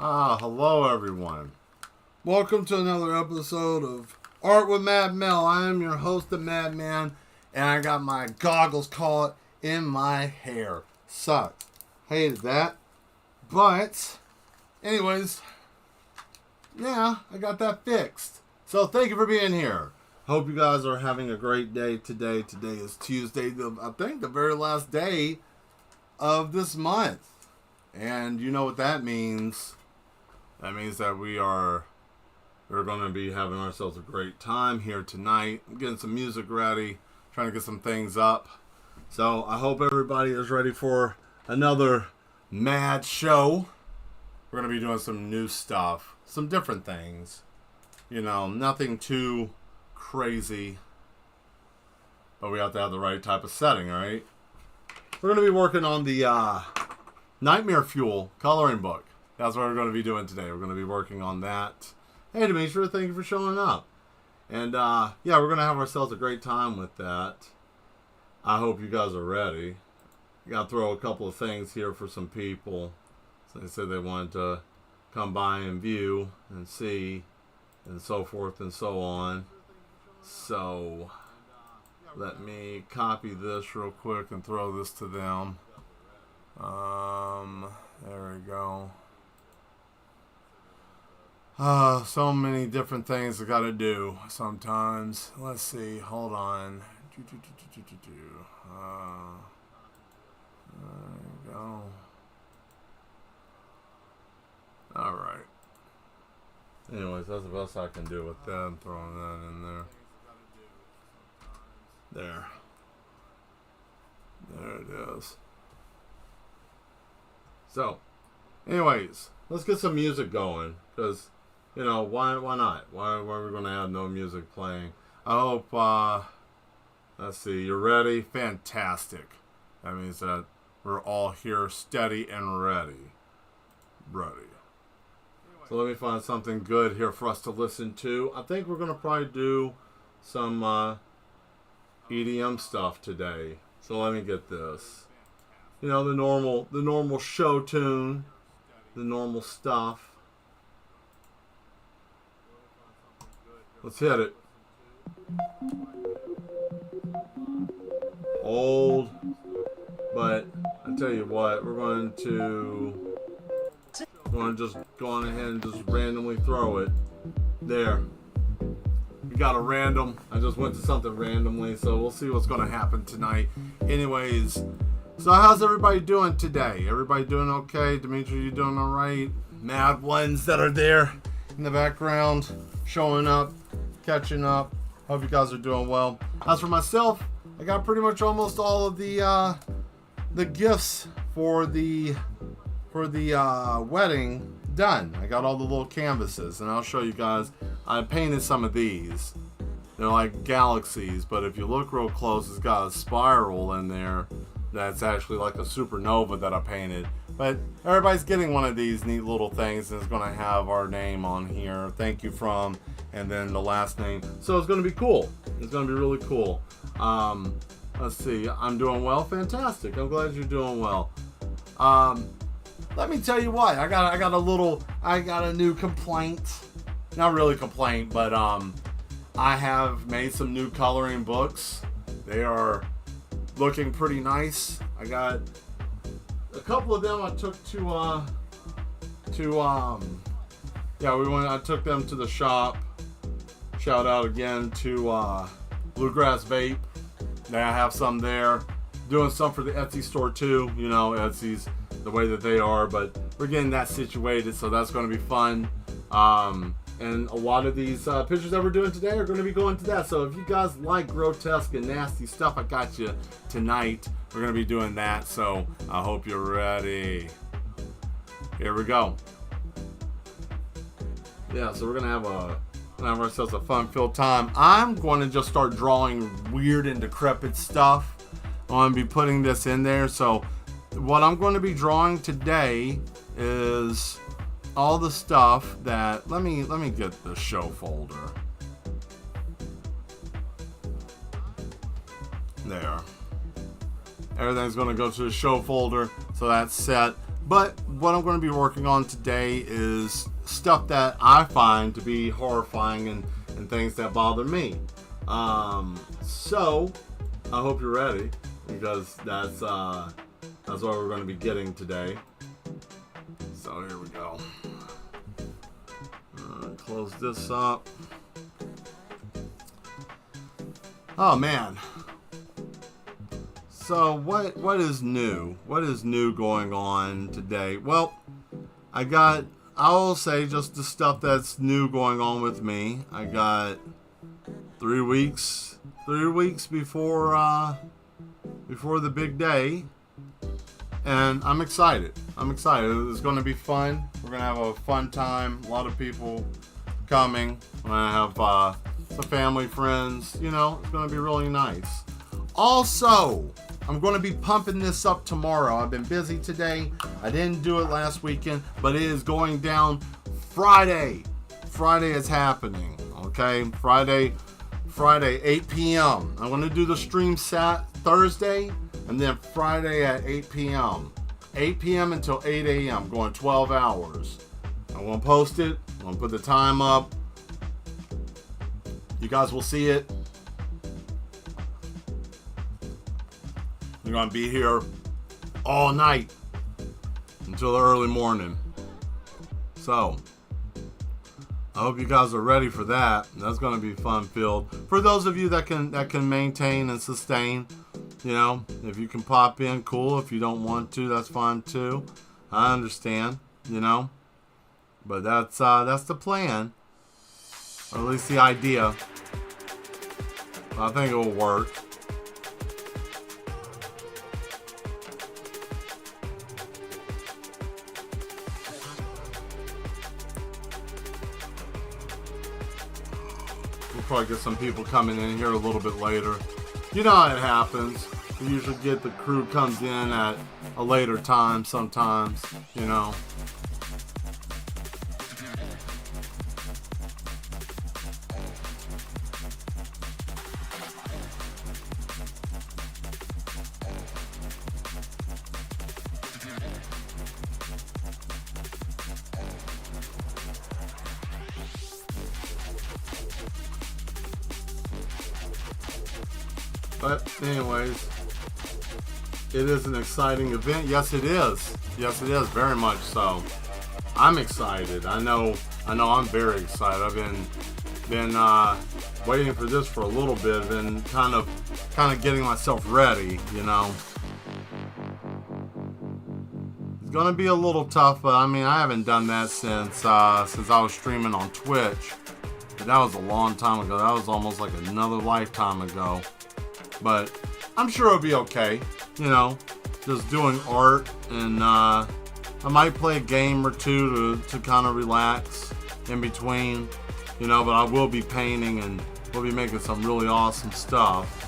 Hello everyone. Welcome to another episode of Art with Mad Mel. I am your host, the Madman, and I got my goggles caught in my hair. Sucked. Hated that. But, anyways, yeah, I got that fixed. So thank you for being here. Hope you guys are having a great day today. Today is Tuesday, I think the very last day of this month. And you know what that means. That means that we're going to be having ourselves a great time here tonight. I'm getting some music ready, trying to get some things up. So I hope everybody is ready for another mad show. We're going to be doing some new stuff, some different things. You know, nothing too crazy, but we have to have the right type of setting, right? We're going to be working on the Nightmare Fuel coloring book. That's what we're going to be doing today. We're going to be working on that. Hey, Demetra, thank you for showing up. And, yeah, we're going to have ourselves a great time with that. I hope you guys are ready. I got to throw a couple of things here for some people. So they said they wanted to come by and view and see and so forth and so on. So, let me copy this real quick and throw this to them. There we go. So many different things I gotta do sometimes. Let's see, hold on. There we go. Alright. Anyways, that's the best I can do with that. Throwing that in there. There it is. So, anyways, let's get some music going. Because, you know, why not? Why are we going to have no music playing? I hope, let's see, you're ready? Fantastic. That means that we're all here steady and ready. So let me find something good here for us to listen to. I think we're going to probably do some EDM stuff today. So let me get this. You know, the normal show tune, the normal stuff. Let's hit it. Old, but I tell you what, we're going to just go on ahead and just randomly throw it. There. We got a random. I just went to something randomly, so we'll see what's going to happen tonight. Anyways, so how's everybody doing today? Everybody doing okay? Dimitri, you doing all right? Mad ones that are there in the background, showing up, catching up. Hope you guys are doing well. As for myself, I got pretty much almost all of the gifts for the wedding done. I got all the little canvases, and I'll show you guys. I painted some of these. They're like galaxies, but if you look real close, it's got a spiral in there that's actually like a supernova that I painted. But everybody's getting one of these neat little things, and it's going to have our name on here. Thank you from, and then the last name. So it's going to be cool. It's going to be really cool. Let's see. I'm doing well. Fantastic. I'm glad you're doing well. Let me tell you what. I got a new complaint. Not really complaint, but I have made some new coloring books. They are looking pretty nice. I got a couple of them I took I took them to the shop. Shout out again to Bluegrass Vape. I have some there. Doing some for the Etsy store too. You know, Etsy's the way that they are, but we're getting that situated, so that's going to be fun. And a lot of these pictures that we're doing today are going to be going to that. So if you guys like grotesque and nasty stuff, I got you tonight. We're going to be doing that, so I hope you're ready. Here we go. Yeah, so we're going to have ourselves a fun-filled time. I'm going to just start drawing weird and decrepit stuff. I'm going to be putting this in there. So what I'm going to be drawing today is all the stuff that, let me get the show folder. There. Everything's going to go to the show folder, so that's set. But what I'm going to be working on today is stuff that I find to be horrifying and things that bother me. So I hope you're ready, because that's what we're going to be getting today. So here we go. Close this up. Oh man. So what is new? What is new going on today? Well, I will say just the stuff that's new going on with me. I got 3 weeks before the big day, and I'm excited. It's going to be fun. We're going to have a fun time. A lot of people coming. We're going to have some family, friends. You know, it's going to be really nice. Also, I'm going to be pumping this up tomorrow. I've been busy today. I didn't do it last weekend, but it is going down Friday. Friday is happening, okay? Friday, 8 p.m. I'm going to do the stream Thursday, and then Friday at 8 p.m. 8 p.m. until 8 a.m., going 12 hours. I'm going to post it. I'm going to put the time up. You guys will see it. You're going to be here all night until the early morning. So, I hope you guys are ready for that. That's going to be fun-filled. For those of you that can maintain and sustain, you know, if you can pop in, cool. If you don't want to, that's fine too. I understand, you know. But that's the plan. Or at least the idea. I think it will work. We'll probably get some people coming in here a little bit later. You know how it happens. We usually get the crew comes in at a later time sometimes, you know. But anyways, it is an exciting event. Yes, it is. Yes, it is. Very much so. I'm excited. I know I'm very excited. I've been waiting for this for a little bit and kind of getting myself ready, you know. It's gonna be a little tough, but I mean, I haven't done that since I was streaming on Twitch. But that was a long time ago. That was almost like another lifetime ago. But I'm sure it'll be okay, you know, just doing art, and I might play a game or two to kind of relax in between, you know, but I will be painting and we'll be making some really awesome stuff.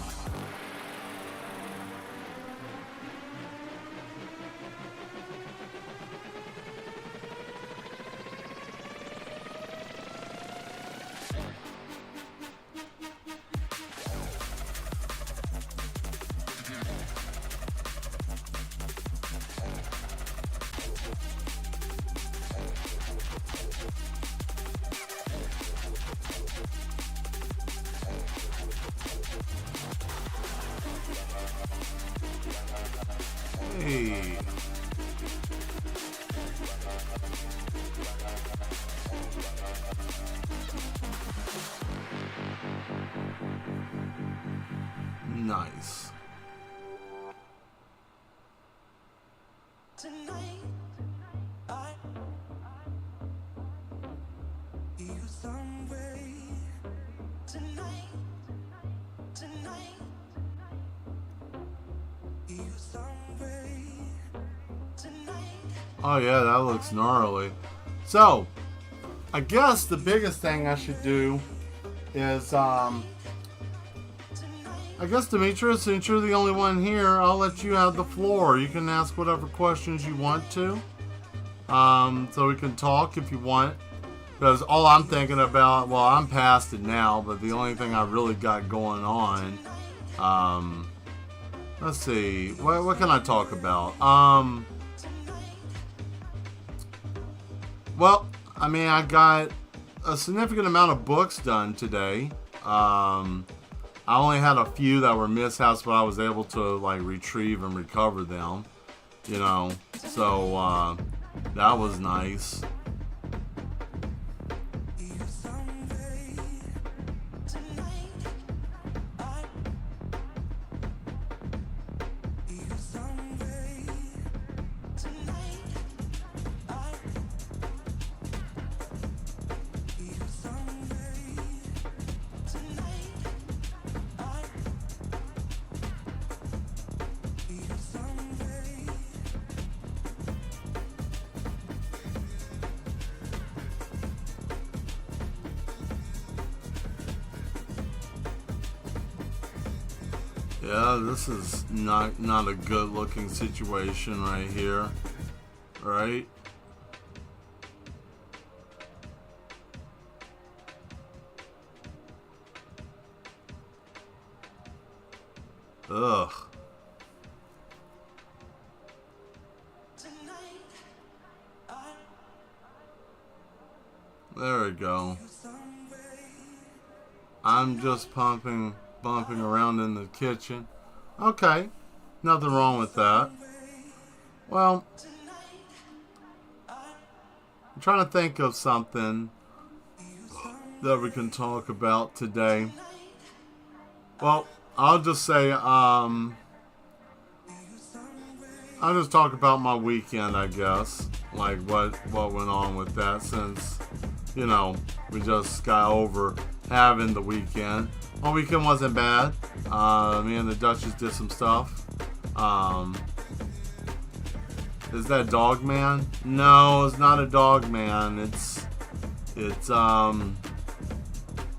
Hey. Nice. Tonight, I you someday. Tonight. Oh yeah, that looks gnarly. So, I guess the biggest thing I should do is, I guess Demetrius, since you're the only one here, I'll let you have the floor. You can ask whatever questions you want to. So we can talk if you want. Because all I'm thinking about, well, I'm past it now, but the only thing I really got going on, let's see, what can I talk about? Well, I mean, I got a significant amount of books done today. I only had a few that were mishaps, but I was able to like retrieve and recover them. You know, so that was nice. Yeah, this is not a good looking situation right here, right? Ugh. There we go. I'm just bumping around in the kitchen. Okay, nothing wrong with that. Well, I'm trying to think of something that we can talk about today. Well, I'll just say, I'll just talk about my weekend, I guess. Like what went on with that, since, you know, we just got over having the weekend. My weekend wasn't bad. Me and the Duchess did some stuff. Is that Dog Man? No, it's not a Dog Man. It's I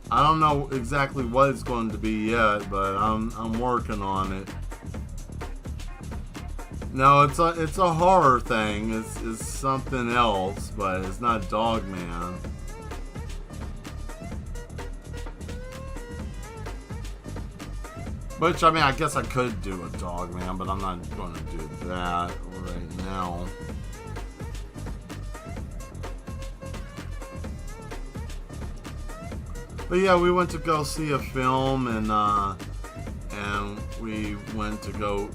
don't know exactly what it's going to be yet, but I'm working on it. No, it's a horror thing. It's something else, but it's not Dog Man. Which, I mean, I guess I could do a Dog Man, but I'm not going to do that right now. But yeah, we went to go see a film, and we went to go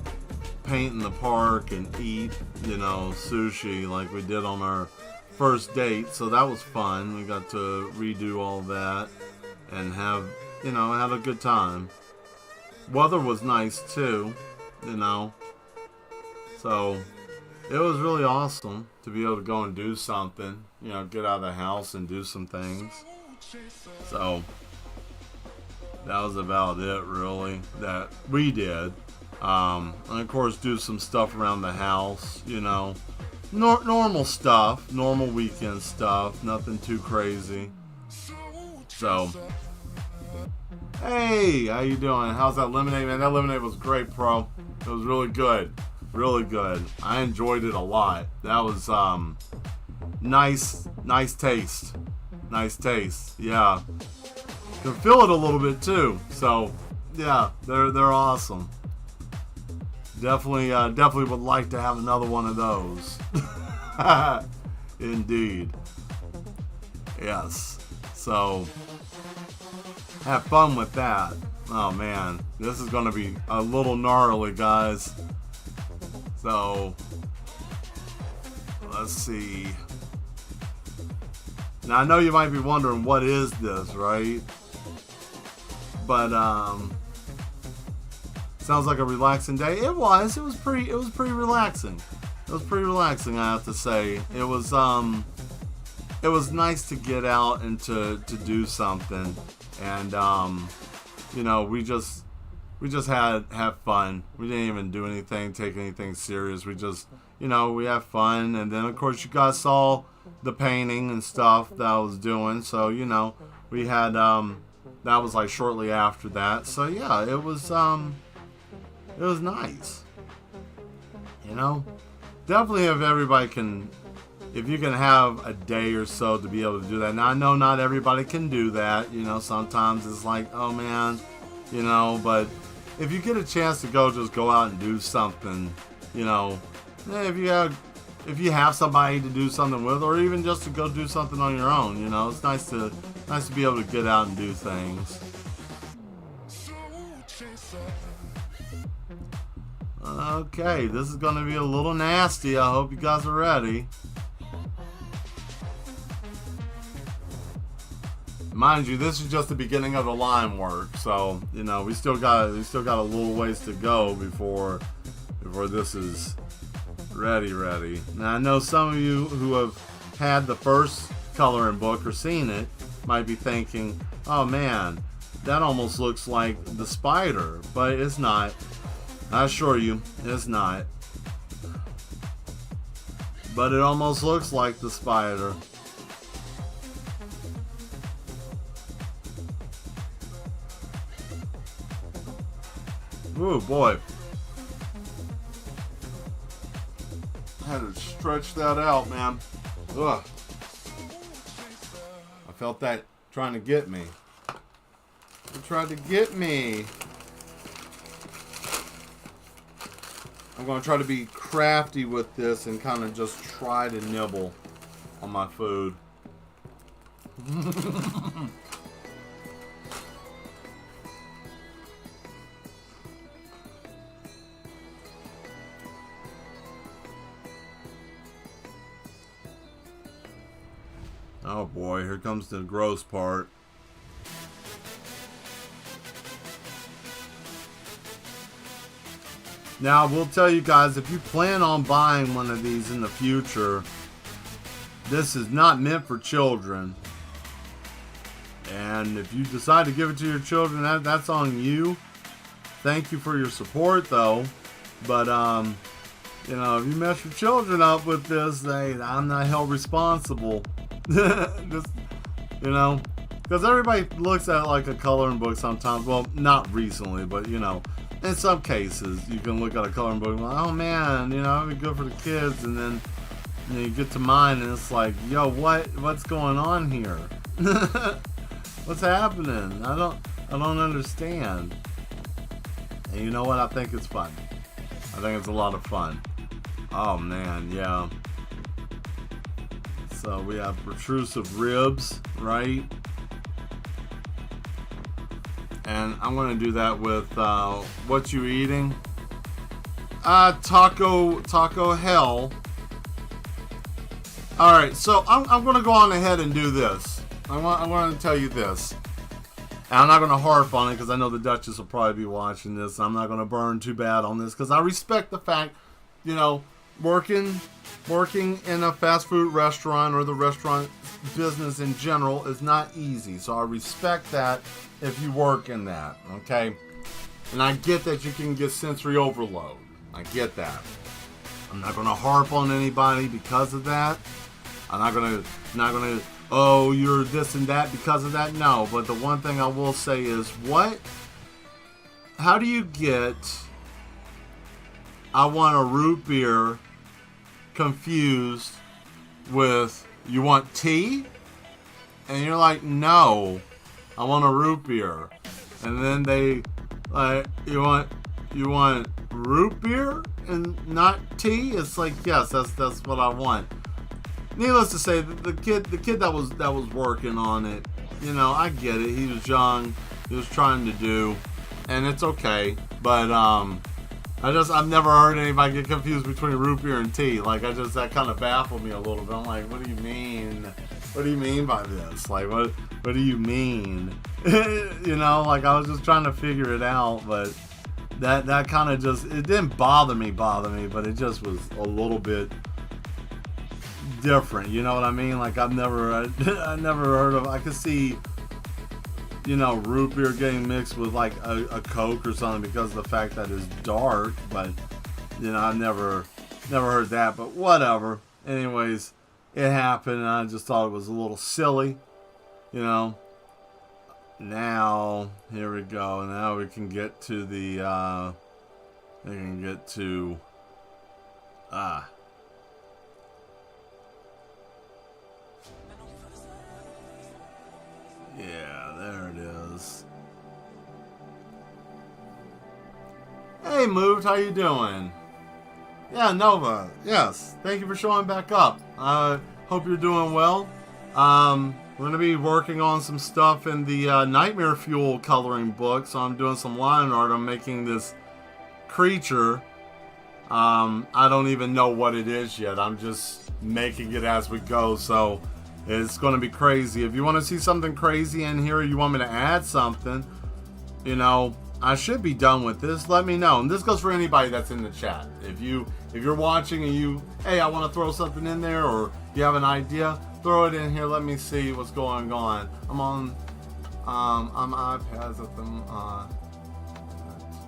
paint in the park and eat, you know, sushi like we did on our first date. So that was fun. We got to redo all that and have, you know, had a good time. Weather was nice too, you know. So it was really awesome to be able to go and do something, you know, get out of the house and do some things. So that was about it, really, that we did. And of course, do some stuff around the house, you know, normal stuff, normal weekend stuff, nothing too crazy. So, hey, how you doing? How's that lemonade, man? That lemonade was great, pro. It was really good, really good. I enjoyed it a lot. That was nice taste, nice taste. Yeah, can feel it a little bit too. So, yeah, they're awesome. Definitely would like to have another one of those. Indeed. Yes. So, have fun with that. Oh man, this is gonna be a little gnarly, guys. So, let's see. Now I know you might be wondering, what is this, right? But sounds like a relaxing day. It was pretty relaxing. It was pretty relaxing, I have to say. It was nice to get out and to do something. And you know, we just had fun. We didn't even do anything, take anything serious. We just, you know, we had fun. And then of course you guys saw the painting and stuff that I was doing. So, you know, we had that was like shortly after that. So yeah, it was nice. You know, definitely if you can have a day or so to be able to do that. Now I know not everybody can do that. You know, sometimes it's like, oh man, you know, but if you get a chance to just go out and do something, you know, if you have if you have somebody to do something with, or even just to go do something on your own, you know, it's nice to be able to get out and do things. Okay, this is going to be a little nasty. I hope you guys are ready. Mind you, this is just the beginning of the line work, so you know we still got a little ways to go before this is ready. Now I know some of you who have had the first coloring book or seen it might be thinking, "Oh man, that almost looks like the spider," but it's not. I assure you, it's not. But it almost looks like the spider. Ooh, boy. I had to stretch that out, man. Ugh. I felt that trying to get me. It tried to get me. I'm going to try to be crafty with this and kind of just try to nibble on my food. Oh boy, here comes the gross part. Now, I will tell you guys, if you plan on buying one of these in the future, this is not meant for children. And if you decide to give it to your children, that's on you. Thank you for your support, though. But, you know, if you mess your children up with this, I'm not held responsible. Just, you know, because everybody looks at it like a coloring book sometimes. Well, not recently, but, you know, in some cases, you can look at a coloring book and go, oh man, you know, it'd be good for the kids. And then you get to mine and it's like, yo, what's going on here? What's happening? I don't understand. And you know what? I think it's fun. I think it's a lot of fun. Oh man, yeah. So we have protrusive ribs, right? And I'm going to do that with what you eating? Taco hell. All right, so I'm going to go on ahead and do this. I'm going to tell you this. And I'm not going to harp on it because I know the Duchess will probably be watching this. I'm not going to burn too bad on this because I respect the fact, you know, working in a fast food restaurant or the restaurant business in general is not easy. So I respect that if you work in that, okay? And I get that you can get sensory overload. I get that. I'm not going to harp on anybody because of that. I'm not going to, oh, you're this and that because of that. No, but the one thing I will say is how do you get I want a root beer confused with you want tea? And you're like, no, I want a root beer. And then they like, you want root beer and not tea? It's like, yes, that's what I want. Needless to say, the kid that was working on it, you know, I get it. He was young. He was trying to do, and it's okay. But I've never heard anybody get confused between root beer and tea. Like, that kind of baffled me a little bit. I'm like, what do you mean? What do you mean by this? Like, what do you mean? You know, like I was just trying to figure it out, but that kind of just, it didn't bother me, but it just was a little bit different. You know what I mean? Like I never heard of, I could see, you know, root beer getting mixed with like a Coke or something because of the fact that it's dark, but you know, I never heard that, but whatever. Anyways, it happened and I just thought it was a little silly, you know. Now, here we go. Now we can get to the, yeah, there it is. Hey, Moved, how you doing? Yeah, Nova. Yes. Thank you for showing back up. Hope you're doing well. We're going to be working on some stuff in the Nightmare Fuel coloring book. So I'm doing some line art. I'm making this creature. I don't even know what it is yet. I'm just making it as we go. So it's going to be crazy. If you want to see something crazy in here, or you want me to add something, you know, I should be done with this. Let me know. And this goes for anybody that's in the chat. If you're watching and hey, I want to throw something in there, or you have an idea, throw it in here. Let me see what's going on. I'm on iPads at them to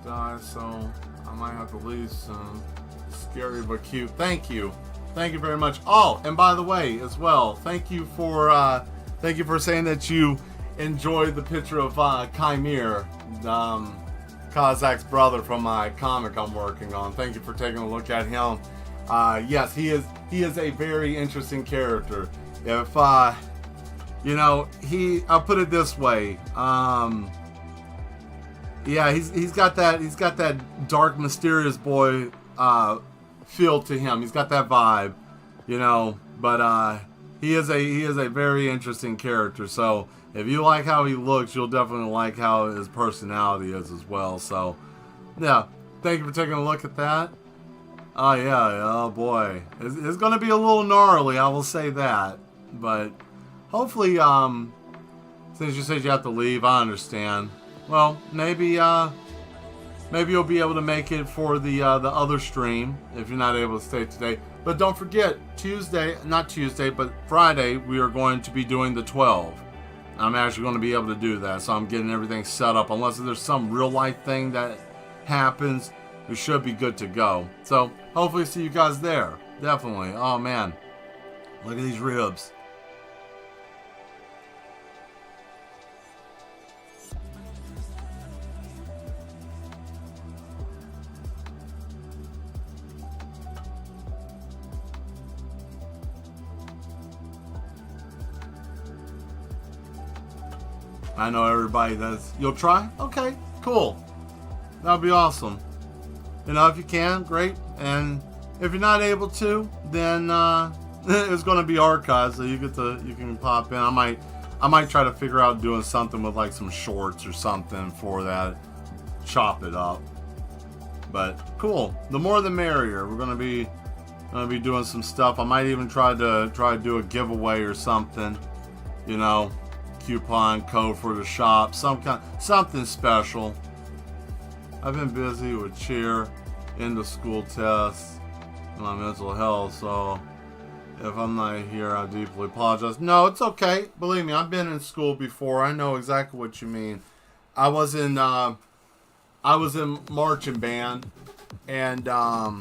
die, so I might have to leave some. Scary but cute. Thank you very much. Oh, and by the way, as well, thank you for saying that you enjoyed the picture of Chimere, Kazak's brother from my comic I'm working on. Thank you for taking a look at him. Yes, he is a very interesting character. If I'll put it this way. Yeah, he's got that dark, mysterious boy feel to him. He's got that vibe, but he is a very interesting character. So if you like how he looks, you'll definitely like how his personality is as well. So yeah, thank you for taking a look at that. Oh yeah, oh boy, it's gonna be a little gnarly, I will say that, but hopefully since you said you have to leave, I understand. Well, maybe you'll be able to make it for the other stream if you're not able to stay today. But don't forget, Friday, we are going to be doing the 12. I'm actually going to be able to do that, so I'm getting everything set up. Unless there's some real life thing that happens, we should be good to go. So hopefully see you guys there. Definitely. Oh man, look at these ribs. I know everybody does. You'll try? Okay, cool. That'll be awesome. If you can, great. And if you're not able to, then it's going to be archived, so you can pop in. I might try to figure out doing something with like some shorts or something for that. Chop it up. But cool. The more the merrier. We're going to be doing some stuff. I might even try to do a giveaway or something. Coupon code for the shop, something special. I've been busy with cheer, end of school tests, and my mental health, so if I'm not here, I deeply apologize. No, it's okay. Believe me, I've been in school before. I know exactly what you mean. I was in marching band, and I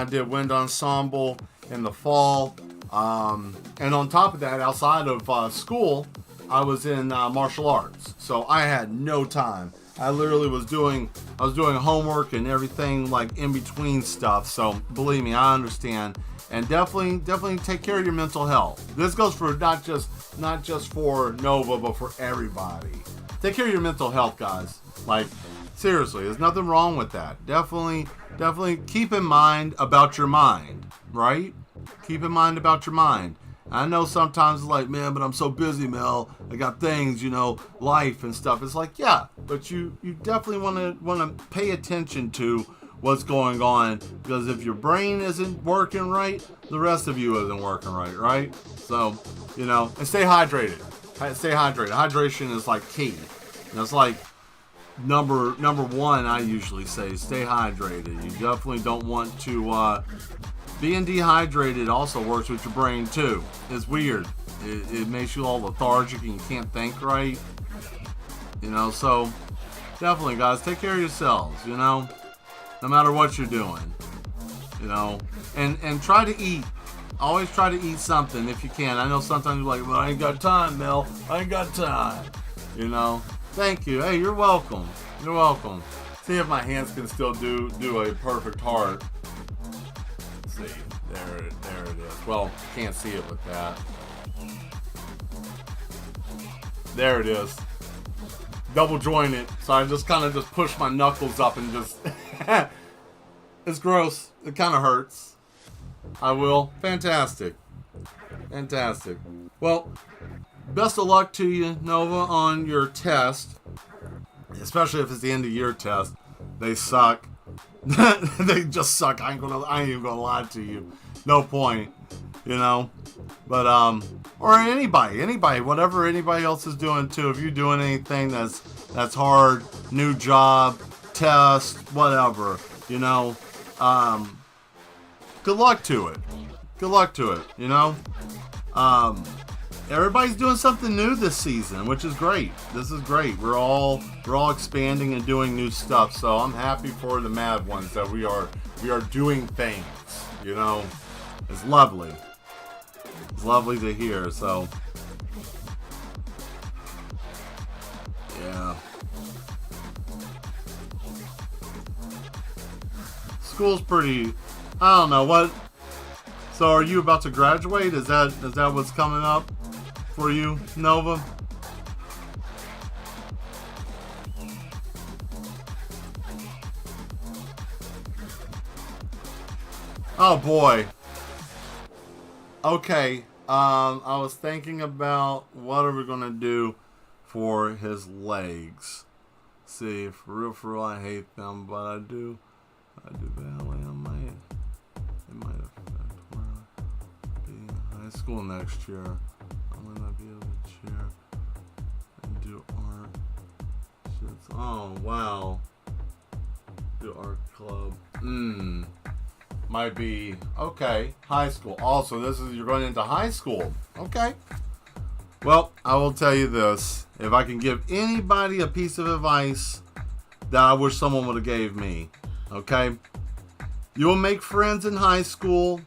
did wind ensemble in the fall. And on top of that, outside of school, I was in martial arts. So I had no time. I literally was doing homework and everything like in between stuff. So believe me, I understand. And definitely take care of your mental health. This goes for not just for Nova, but for everybody. Take care of your mental health, guys. Like seriously, there's nothing wrong with that. Definitely keep in mind about your mind, right? Keep in mind about your mind. I know sometimes it's like, man, but I'm so busy, Mel. I got things, life and stuff. It's like, yeah, but you definitely want to pay attention to what's going on, because if your brain isn't working right, the rest of you isn't working right? So, and stay hydrated. Stay hydrated. Hydration is like key. That's like number one. I usually say stay hydrated. You definitely don't want to. Being dehydrated also works with your brain too. It's weird. It makes you all lethargic and you can't think right. So definitely, guys, take care of yourselves, no matter what you're doing. And try to eat. Always try to eat something if you can. I know sometimes you're like, well, I ain't got time, Mel. I ain't got time. Thank you. Hey, you're welcome. You're welcome. See if my hands can still do a perfect heart. See, there it is. Well, can't see it with that. There it is. Double jointed, so I just kind of push my knuckles up and just It's gross. It kind of hurts. I will. Fantastic. Fantastic. Well, best of luck to you, Nova, on your test. Especially if it's the end of year test. They suck. They just suck. I ain't even gonna lie to you. No point. You know? But or anybody, whatever anybody else is doing too. If you're doing anything that's hard, new job, test, whatever, you know, good luck to it. Good luck to it, you know. Everybody's doing something new this season, which is great. This is great. We're all expanding and doing new stuff. So I'm happy for the mad ones that we are doing things. You know, it's lovely. It's lovely to hear. So yeah, school's pretty. I don't know what. So are you about to graduate? Is that what's coming up for you, Nova? Oh boy. Okay. I was thinking about what are we gonna do for his legs. See, for real, I hate them, but I do ballet. It might affect where I'll be in high school next year. I might not be able to cheer and do art. Shits. Oh wow. Do art club. Might be okay. High school. Also, you're going into high school. Okay. Well, I will tell you this. If I can give anybody a piece of advice that I wish someone would have gave me, okay? You will make friends in high school.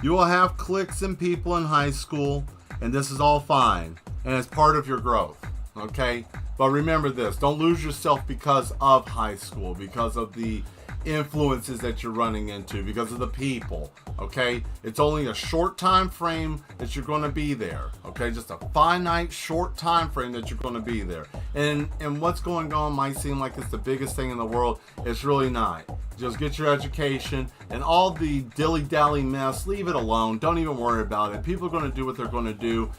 You will have cliques and people in high school, and this is all fine, and it's part of your growth, okay? But remember this: don't lose yourself because of high school, because of the influences that you're running into, because of the people, okay? It's only a short time frame that you're going to be there, okay? Just a finite short time frame that you're going to be there. And what's going on might seem like it's the biggest thing in the world. It's really not. Just get your education, and all the dilly-dally mess, leave it alone. Don't even worry about it. People are going to do what they're going to do.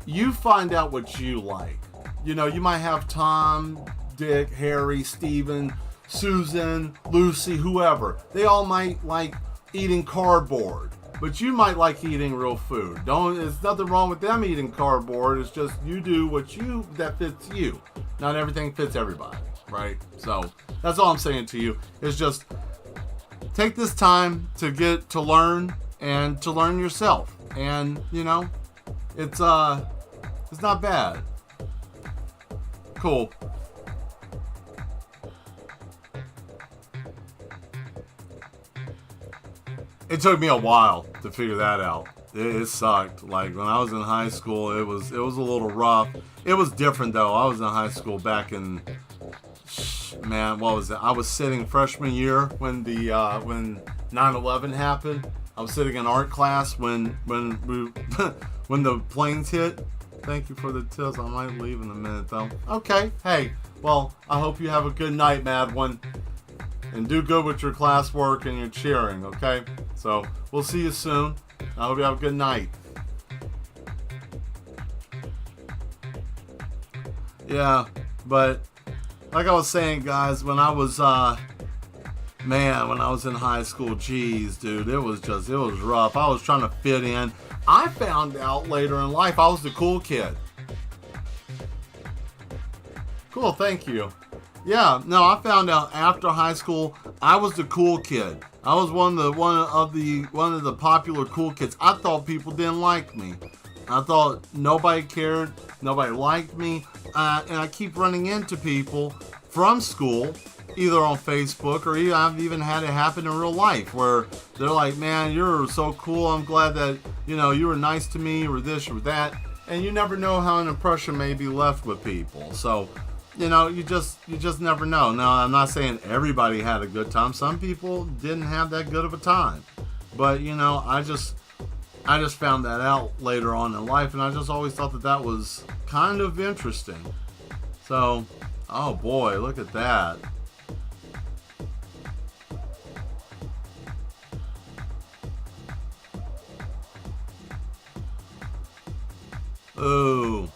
You find out what you like. You know, you might have Tom, Dick, Harry, Steven, Susan, Lucy, whoever. They all might like eating cardboard, but you might like eating real food. There's nothing wrong with them eating cardboard. It's just you do that fits you. Not everything fits everybody, right? So that's all I'm saying to you. Is just take this time to learn and to learn yourself. And you know, it's not bad. Cool. It took me a while to figure that out. It sucked. Like when I was in high school, it was a little rough. It was different though. I was in high school back in, man, what was it? I was sitting freshman year when 9/11 happened. I was sitting in art class when when the planes hit. Thank you for the tips. I might leave in a minute though. Okay. Hey. Well, I hope you have a good night, Mad One. And do good with your classwork and your cheering, okay? So, we'll see you soon. I hope you have a good night. Yeah, but like I was saying, guys, when I was in high school, geez, dude, it was rough. I was trying to fit in. I found out later in life I was the cool kid. Cool, thank you. Yeah, no, I found out after high school I was the cool kid. I was one of the popular cool kids. I thought people didn't like me. I thought nobody cared, nobody liked me, and I keep running into people from school, either on Facebook or I've even had it happen in real life, where they're like, "Man, you're so cool. I'm glad that you were nice to me, or this or that." And you never know how an impression may be left with people. So. You just never know. Now, I'm not saying everybody had a good time. Some people didn't have that good of a time. But, I just found that out later on in life, and I just always thought that was kind of interesting. So, oh boy, look at that. Ooh.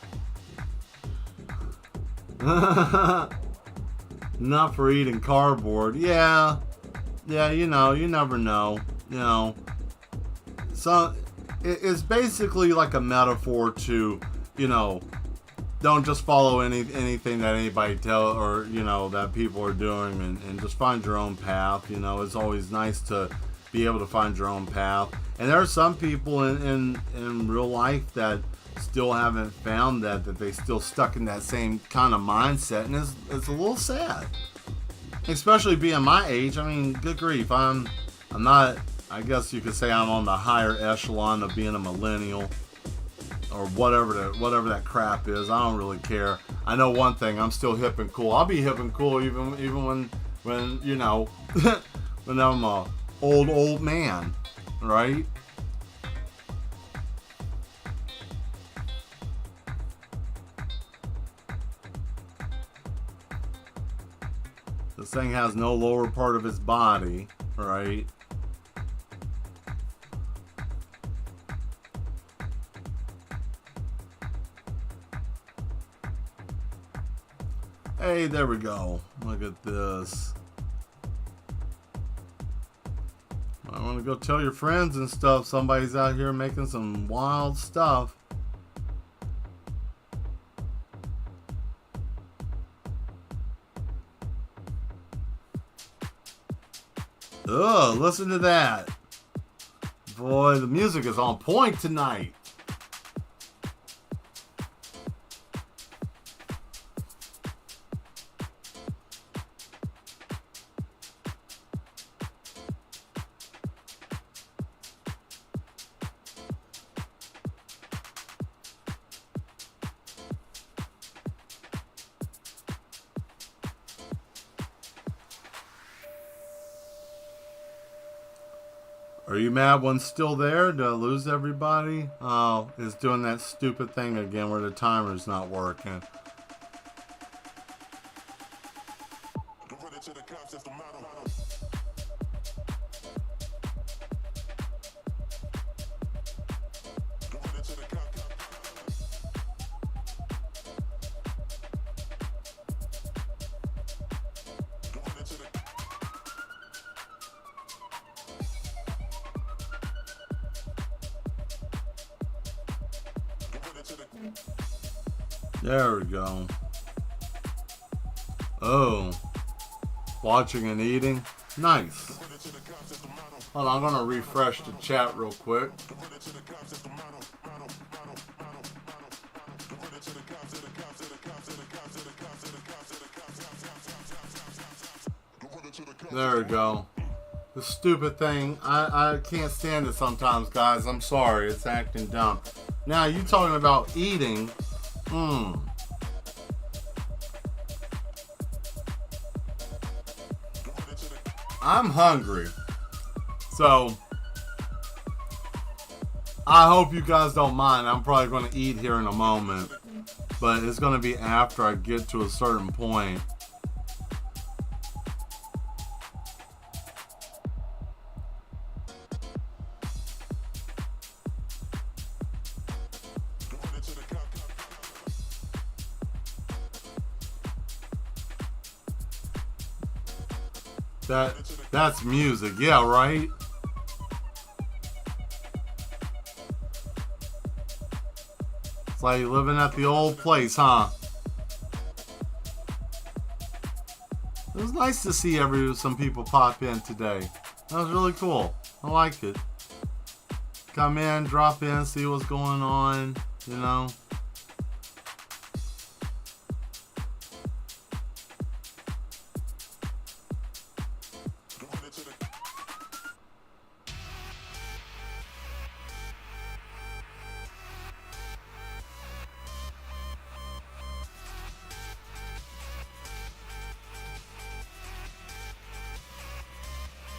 Not for eating cardboard. Yeah, you know, you never know. You know, so it's basically like a metaphor to, you know, don't just follow anything that anybody tell, or you know, that people are doing, and just find your own path. You know, it's always nice to be able to find your own path. And there are some people in real life that still haven't found that they still stuck in that same kind of mindset, and it's a little sad, especially being my age. I mean, good grief, I'm not, I guess you could say I'm on the higher echelon of being a millennial or whatever that crap is. I don't really care. I know one thing, I'm still hip and cool. I'll be hip and cool even when you know when I'm a old man, right? This thing has no lower part of its body, right? Hey, there we go. Look at this. I want to go tell your friends and stuff. Somebody's out here making some wild stuff. Ugh, listen to that. Boy, the music is on point tonight. Are you mad one's still there? Did I lose everybody? Oh, it's doing that stupid thing again where the timer's not working. There we go. Oh. Watching and eating. Nice. Hold on, I'm going to refresh the chat real quick. There we go. The stupid thing. I can't stand it sometimes, guys. I'm sorry. It's acting dumb. Now, you talking about eating. I'm hungry. So, I hope you guys don't mind. I'm probably going to eat here in a moment. But it's going to be after I get to a certain point. That's music, yeah, right? It's like living at the old place, huh? It was nice to see some people pop in today. That was really cool. I liked it. Come in, drop in, see what's going on, you know.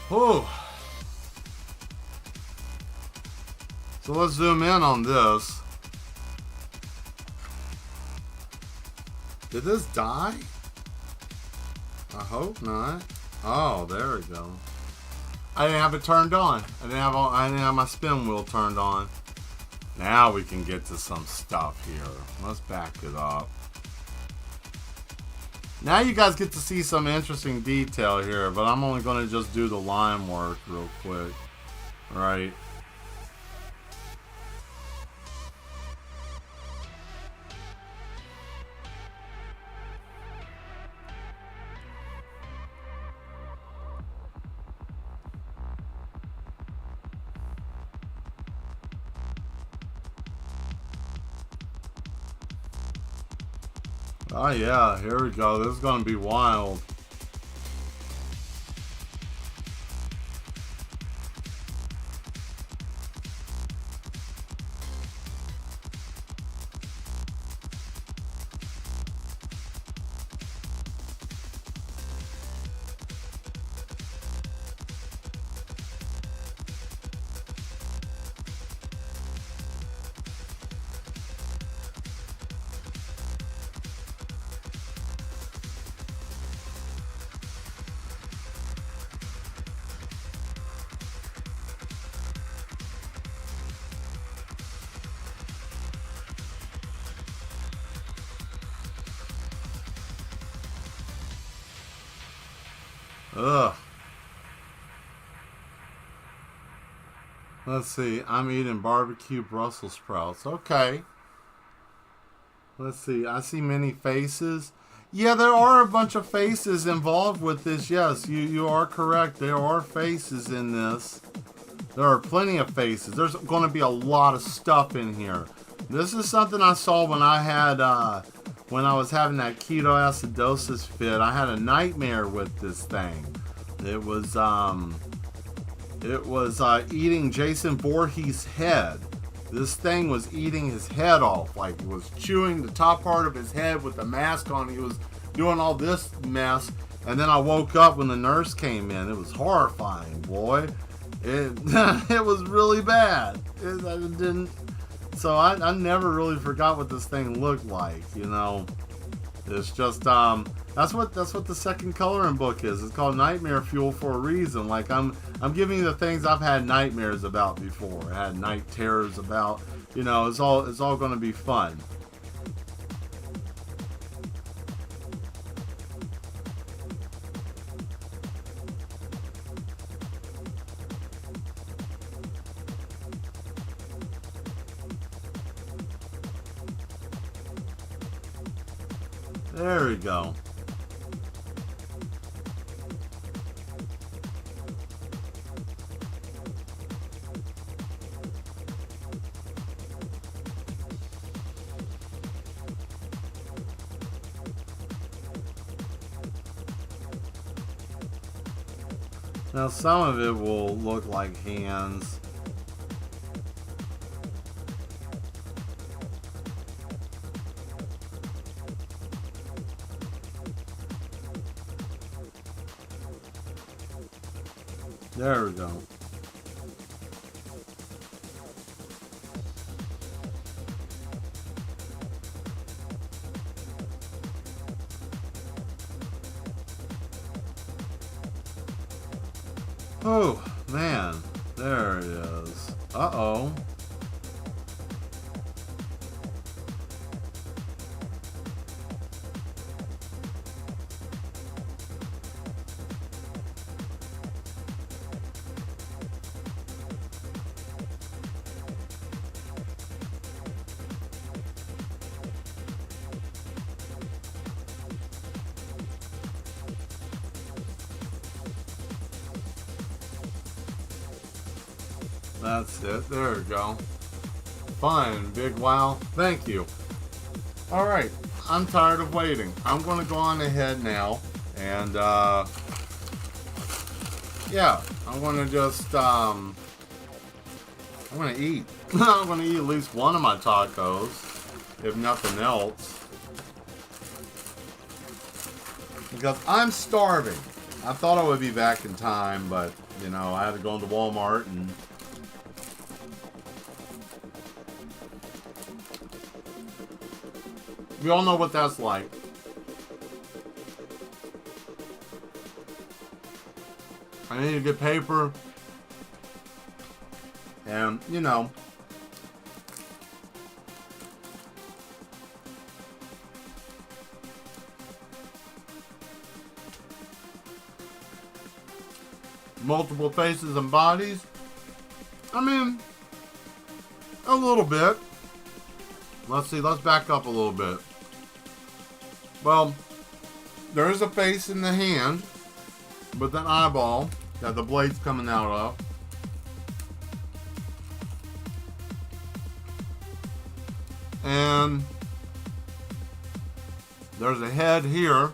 Oh. So let's zoom in on this. Did this die? I hope not. Oh, there we go. I didn't have it turned on. I didn't have my spin wheel turned on. Now we can get to some stuff here. Let's back it up. Now you guys get to see some interesting detail here, but I'm only going to just do the line work real quick. Right. Oh yeah, here we go. This is going to be wild. Ugh. Let's see. I'm eating barbecue Brussels sprouts. Okay. Let's see. I see many faces. Yeah, there are a bunch of faces involved with this. Yes, you are correct. There are faces in this. There are plenty of faces. There's going to be a lot of stuff in here. This is something I saw when I had, when I was having that ketoacidosis fit. I had a nightmare with this thing. It was eating Jason Voorhees' head. This thing was eating his head off. Like, it was chewing the top part of his head with the mask on. He was doing all this mess. And then I woke up when the nurse came in. It was horrifying, boy. It it was really bad. I never really forgot what this thing looked like, you know. It's just that's what the second coloring book is. It's called Nightmare Fuel for a reason. Like I'm giving you the things I've had nightmares about before. I had night terrors about, you know, it's all going to be fun. There we go. Now some of it will look like hands. There we go. Oh, man. There it is. Uh-oh. That's it. There we go. Fun, big wow. Thank you. Alright, I'm tired of waiting. I'm going to go on ahead now. And, yeah, I'm going to just, I'm going to eat. I'm going to eat at least one of my tacos, if nothing else. Because I'm starving. I thought I would be back in time, but, you know, I had to go into Walmart and... We all know what that's like. I need to get paper. And, you know, multiple faces and bodies? I mean, a little bit. Let's see, let's back up a little bit. Well, there is a face in the hand with an eyeball that the blade's coming out of. And there's a head here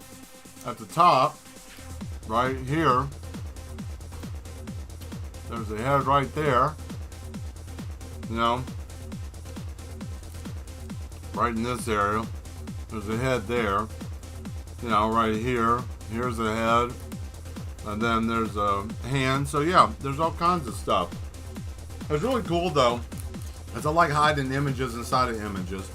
at the top, right here. There's a head right there, you know, right in this area. There's a head there, you know, right here. Here's a head, and then there's a hand. So yeah, there's all kinds of stuff. It's really cool though, because I like hiding images inside of images.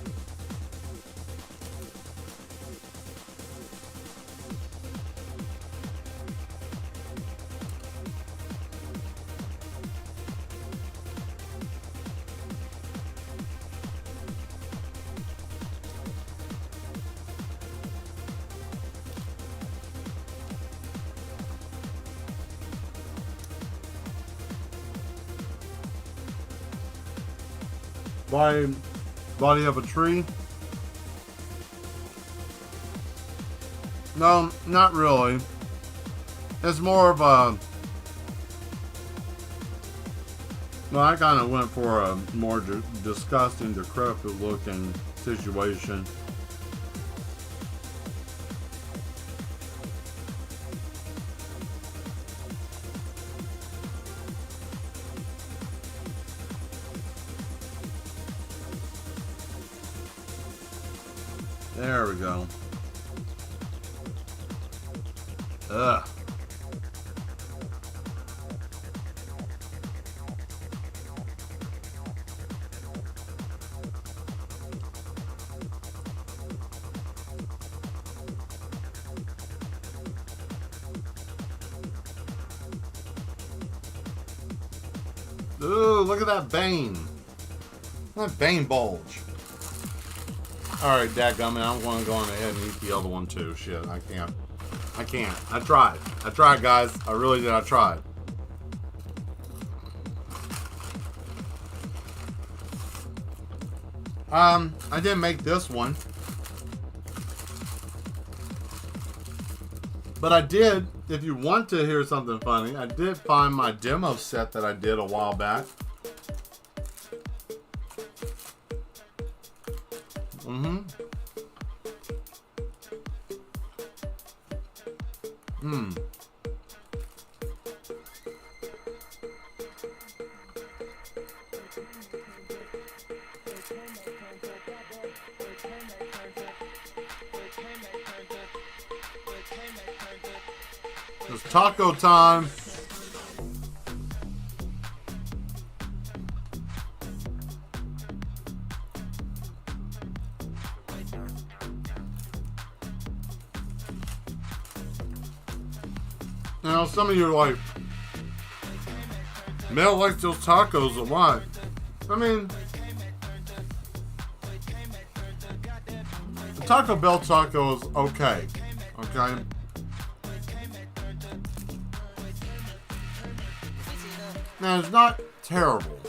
Body of a tree? No, not really. It's more of a... Well, I kind of went for a more disgusting, decrepit looking situation. There we go. Ugh. Ooh, look at that vein. That vein bulge. Alright, dadgummit, I'm going to go on ahead and eat the other one too. Shit, I can't. I tried. I tried, guys. I really did. I tried. I didn't make this one. But I did, if you want to hear something funny, I did find my demo set that I did a while back. It's taco time. Now, some of you are like, Mel likes those tacos a lot. I mean, the Taco Bell taco is okay. Okay? Now, it's not terrible.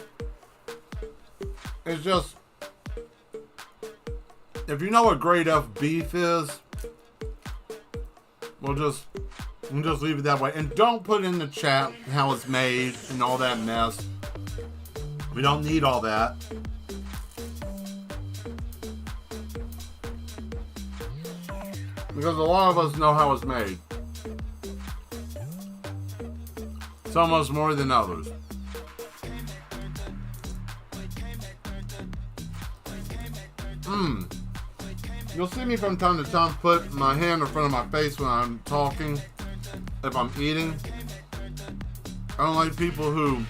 It's just, if you know what grade F beef is, we'll just leave it that way. And don't put in the chat how it's made and all that mess. We don't need all that. Because a lot of us know how it's made. Some of us more than others. You'll see me from time to time put my hand in front of my face when I'm talking. If I'm eating. I don't like people who...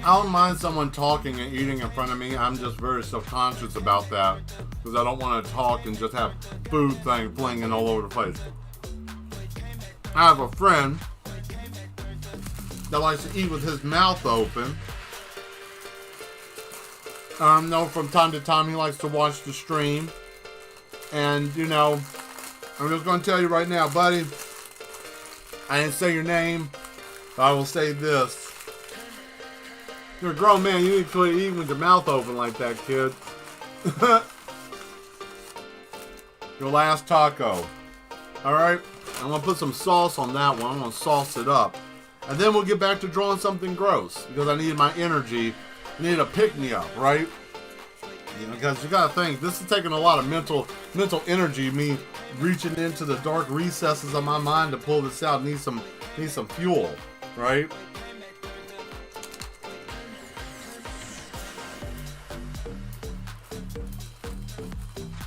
I don't mind someone talking and eating in front of me. I'm just very self-conscious about that. Because I don't want to talk and just have food thing flinging all over the place. I have a friend that likes to eat with his mouth open. I know from time to time he likes to watch the stream. And, you know, I'm just going to tell you right now, buddy, I didn't say your name. I will say this. You're a grown man. You need to quit eating with your mouth open like that, kid. Your last taco. Alright? I'm going to put some sauce on that one. I'm going to sauce it up. And then we'll get back to drawing something gross. Because I needed my energy. I needed a pick-me-up, right? You know, because you got to think, this is taking a lot of mental energy. Me reaching into the dark recesses of my mind to pull this out. Need some fuel, right?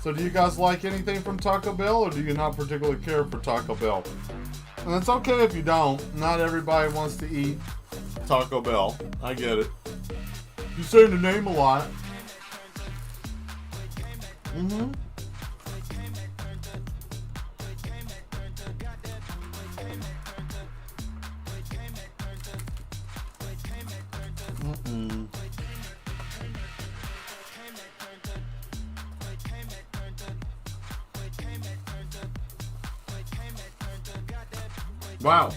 So do you guys like anything from Taco Bell, or do you not particularly care for Taco Bell? And it's okay if you don't. Not everybody wants to eat Taco Bell. I get it. You say the name a lot. Mm-hmm. Mm-mm. Wow,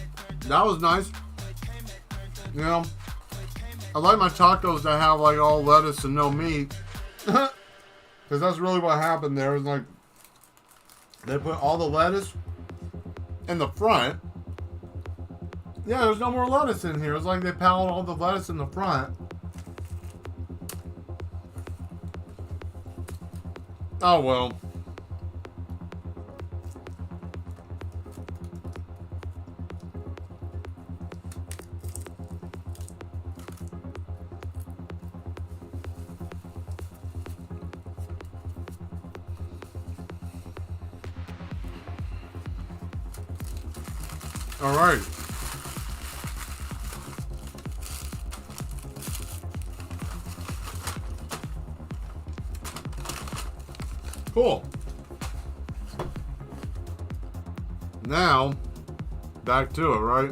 that was nice. You know, I like my tacos that have like all lettuce and no meat. Because that's really what happened there. It's like they put all the lettuce in the front. Yeah, there's no more lettuce in here. It's like they piled all the lettuce in the front. Oh well. All right. Cool. Now, back to it, right?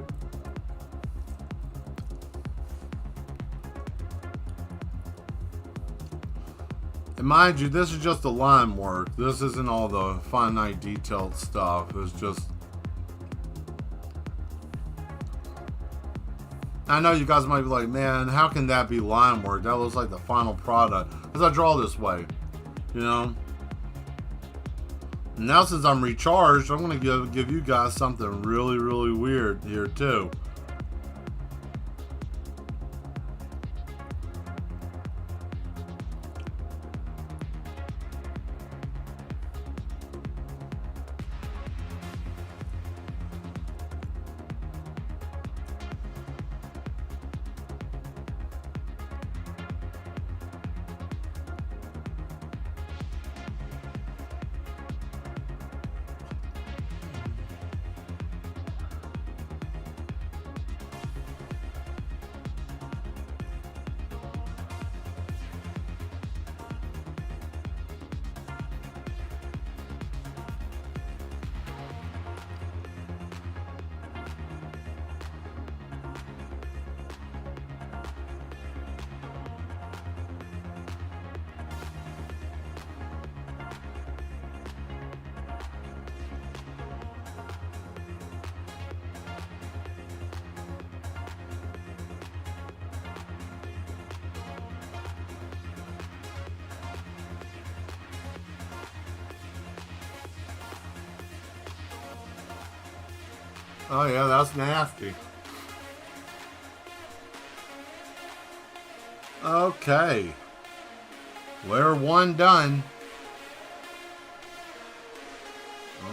And mind you, this is just the line work. This isn't all the finite detailed stuff. It's just... I know you guys might be like, man, how can that be line work? That looks like the final product. Because I draw this way, you know? Now since I'm recharged, I'm going to give you guys something really, really weird here too. Oh yeah, that's nasty. Okay. Layer 1 done.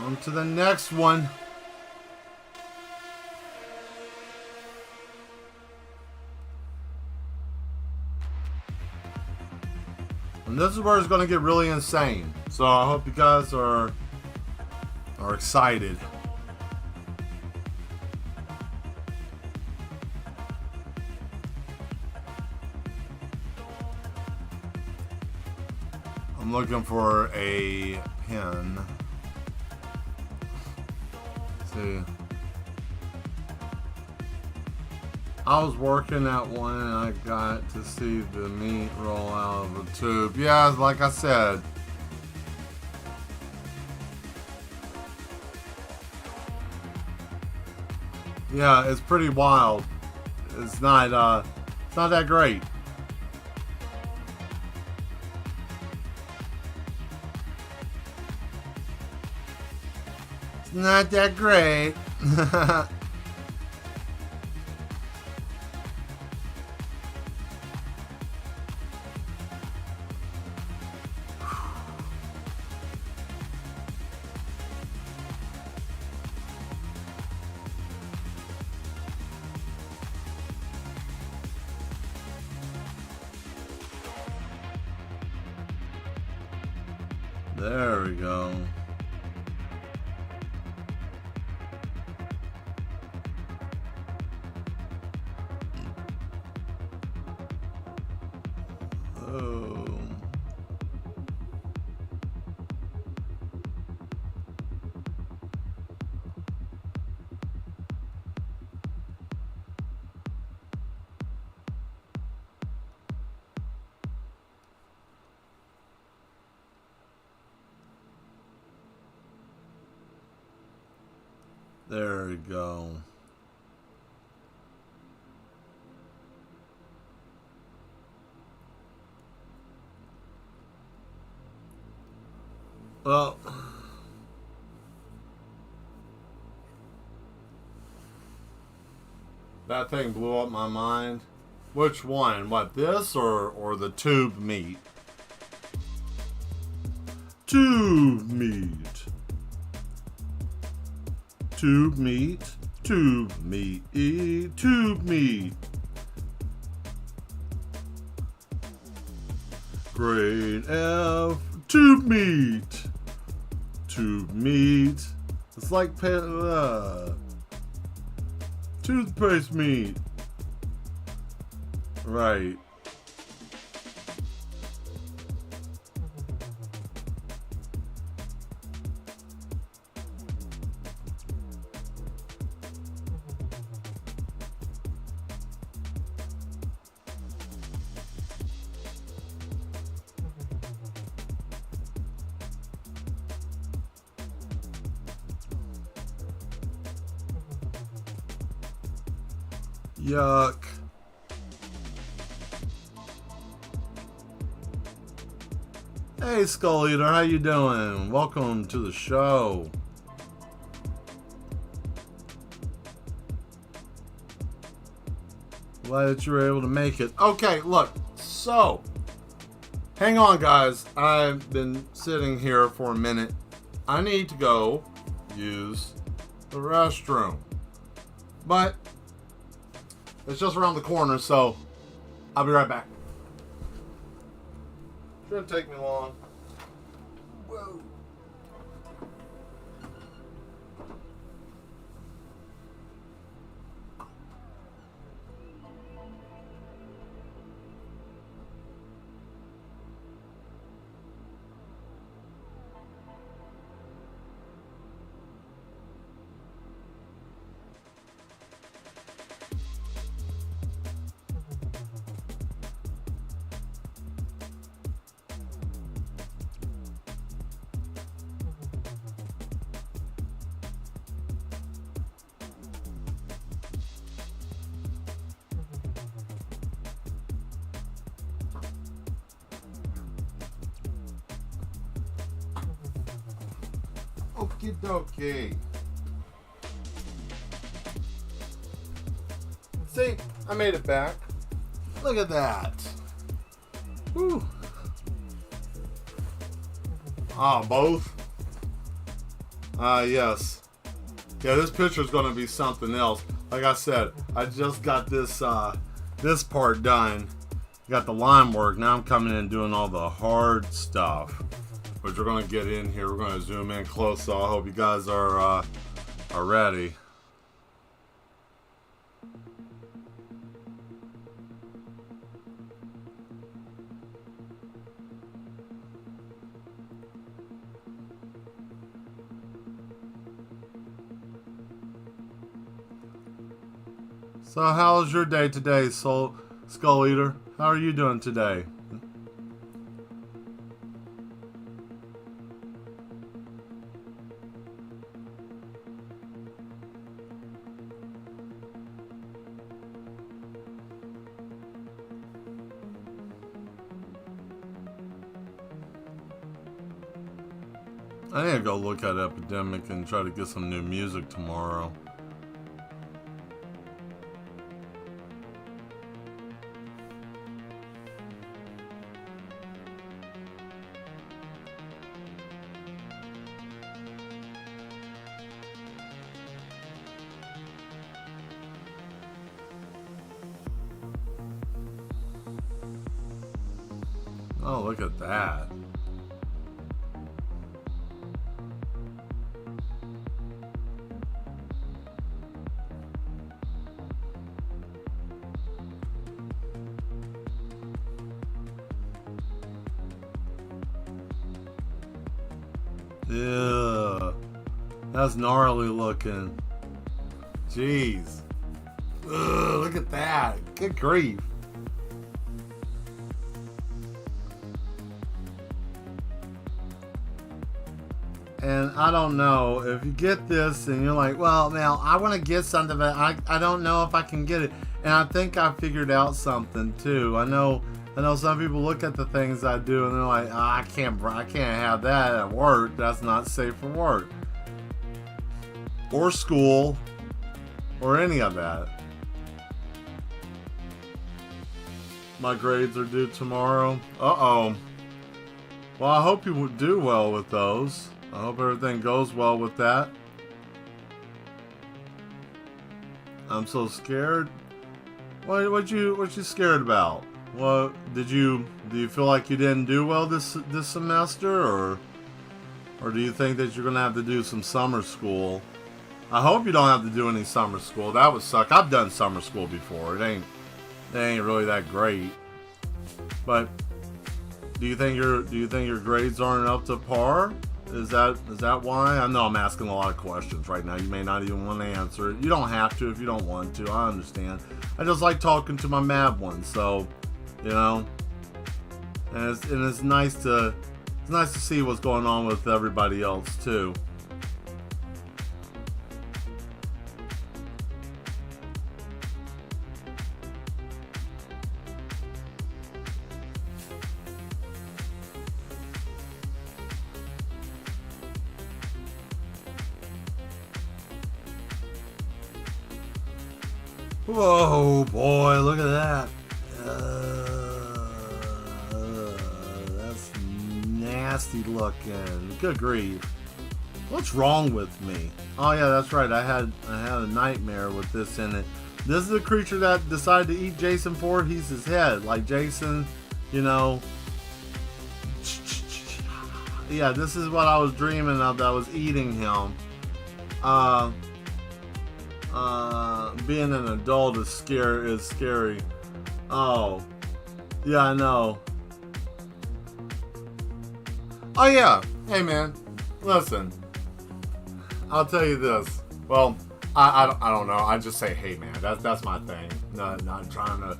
On to the next one. And this is where it's going to get really insane. So I hope you guys are excited. I'm looking for a pen. Let's see. I was working at one and I got to see the meat roll out of a tube. Yeah, like I said. Yeah, it's pretty wild. It's not that great. It's not that great. There we go. Oh. There we go. Well, that thing blew up my mind. Which one? What, this or the tube meat? Tube meat. Tube meat. Tube meat. Tube meat. Grade F. Tube meat. Tube meat. It's like toothpaste meat. Right. Yuck. Hey, Skull Eater, how you doing? Welcome to the show. Glad that you were able to make it. Okay, look, so, hang on, guys. I've been sitting here for a minute. I need to go use the restroom. But it's just around the corner, so I'll be right back. Shouldn't take me long. Whoa. Okie dokie. See, I made it back. Look at that. Whew. Ah, both? Yes. Yeah, this picture is going to be something else. Like I said, I just got this this part done. Got the line work. Now I'm coming in and doing all the hard stuff, which we're going to get in here. We're going to zoom in close, so I hope you guys are ready. So how was your day today, Skull Eater? How are you doing today? I need to go look at Epidemic and try to get some new music tomorrow. Oh, look at that. Yeah, that's gnarly looking. Jeez. Ugh, look at that. Good grief. And I don't know if you get this and you're like, well, Mel, I want to get something, but I don't know if I can get it. And I think I figured out something too. I know some people look at the things I do and they're like, oh, I can't have that at work. That's not safe for work or school or any of that. My grades are due tomorrow. Uh-oh. Well, I hope you would do well with those. I hope everything goes well with that. I'm so scared. What you scared about? Well, do you feel like you didn't do well this semester, or do you think that you're gonna have to do some summer school? I hope you don't have to do any summer school. That would suck. I've done summer school before. It ain't really that great. But do you think your grades aren't up to par? Is that why? I know I'm asking a lot of questions right now. You may not even want to answer it. You don't have to if you don't want to. I understand. I just like talking to my mad ones, so you know. And it's nice to see what's going on with everybody else too. Whoa, boy, look at that. That's nasty looking. Good grief. What's wrong with me? Oh yeah, that's right. I had a nightmare with this in it. This is a creature that decided to eat Jason Voorhees' his head. Like Jason, you know. Yeah, this is what I was dreaming of, that I was eating him. Being an adult is scary. Oh, yeah, I know. Oh yeah, hey man, listen. I'll tell you this. Well, I don't know. I just say hey man. That's my thing. Not trying to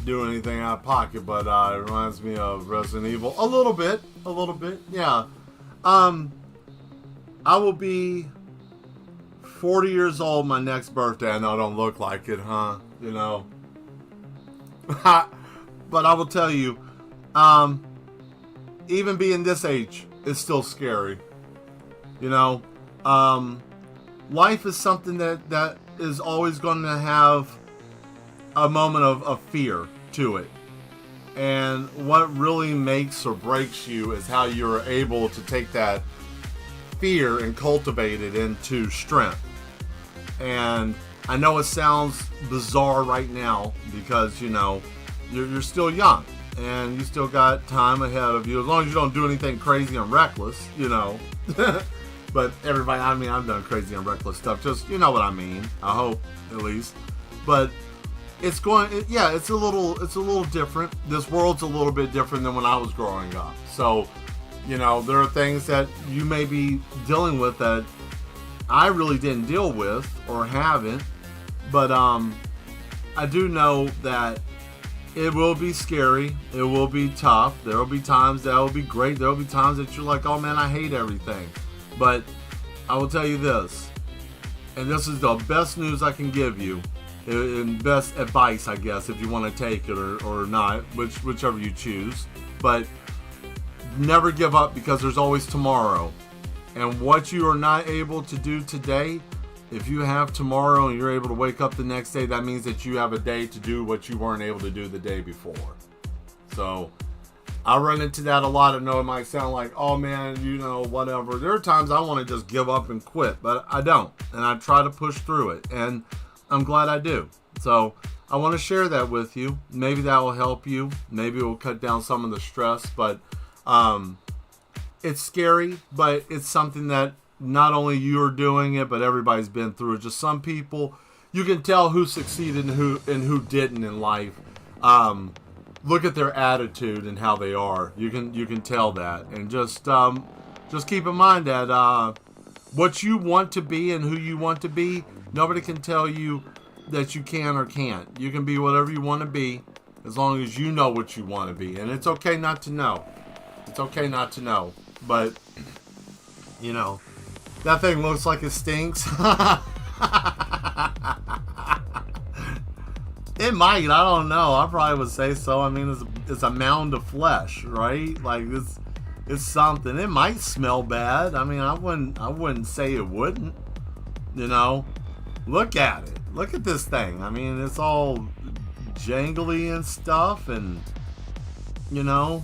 do anything out of pocket, but it reminds me of Resident Evil a little bit. Yeah. I will be 40 years old my next birthday. I know I don't look like it, huh? You know. But I will tell you, even being this age is still scary. You know, life is something that is always going to have a moment of fear to it. And what really makes or breaks you is how you're able to take that fear and cultivate it into strength. And I know it sounds bizarre right now because, you know, you're still young and you still got time ahead of you, as long as you don't do anything crazy and reckless, you know. But everybody, I mean, I've done crazy and reckless stuff, just, you know what I mean, I hope, at least. But it's a little different. This world's a little bit different than when I was growing up. So, you know, there are things that you may be dealing with that I really didn't deal with or haven't, but I do know that it will be scary. It will be tough. There will be times that will be great. There will be times that you're like, oh man, I hate everything. But I will tell you this, and this is the best news I can give you, and best advice, I guess, if you want to take it or not, whichever you choose. But never give up, because there's always tomorrow. And what you are not able to do today, if you have tomorrow and you're able to wake up the next day, that means that you have a day to do what you weren't able to do the day before. So I run into that a lot. I know it might sound like, oh man, you know, whatever. There are times I want to just give up and quit, but I don't. And I try to push through it. And I'm glad I do. So I want to share that with you. Maybe that will help you. Maybe it will cut down some of the stress. But it's scary, but it's something that not only you're doing it, but everybody's been through it. Just some people, you can tell who succeeded and who didn't in life. Look at their attitude and how they are. You can tell that, and just keep in mind that what you want to be and who you want to be, nobody can tell you that you can or can't. You can be whatever you want to be, as long as you know what you want to be, and it's okay not to know. It's okay not to know, but you know, that thing looks like it stinks. It might. I don't know. I probably would say so. I mean, it's a mound of flesh, right? Like it's something. It might smell bad. I mean, I wouldn't say it wouldn't. You know, look at it. Look at this thing. I mean, it's all jangly and stuff, and you know.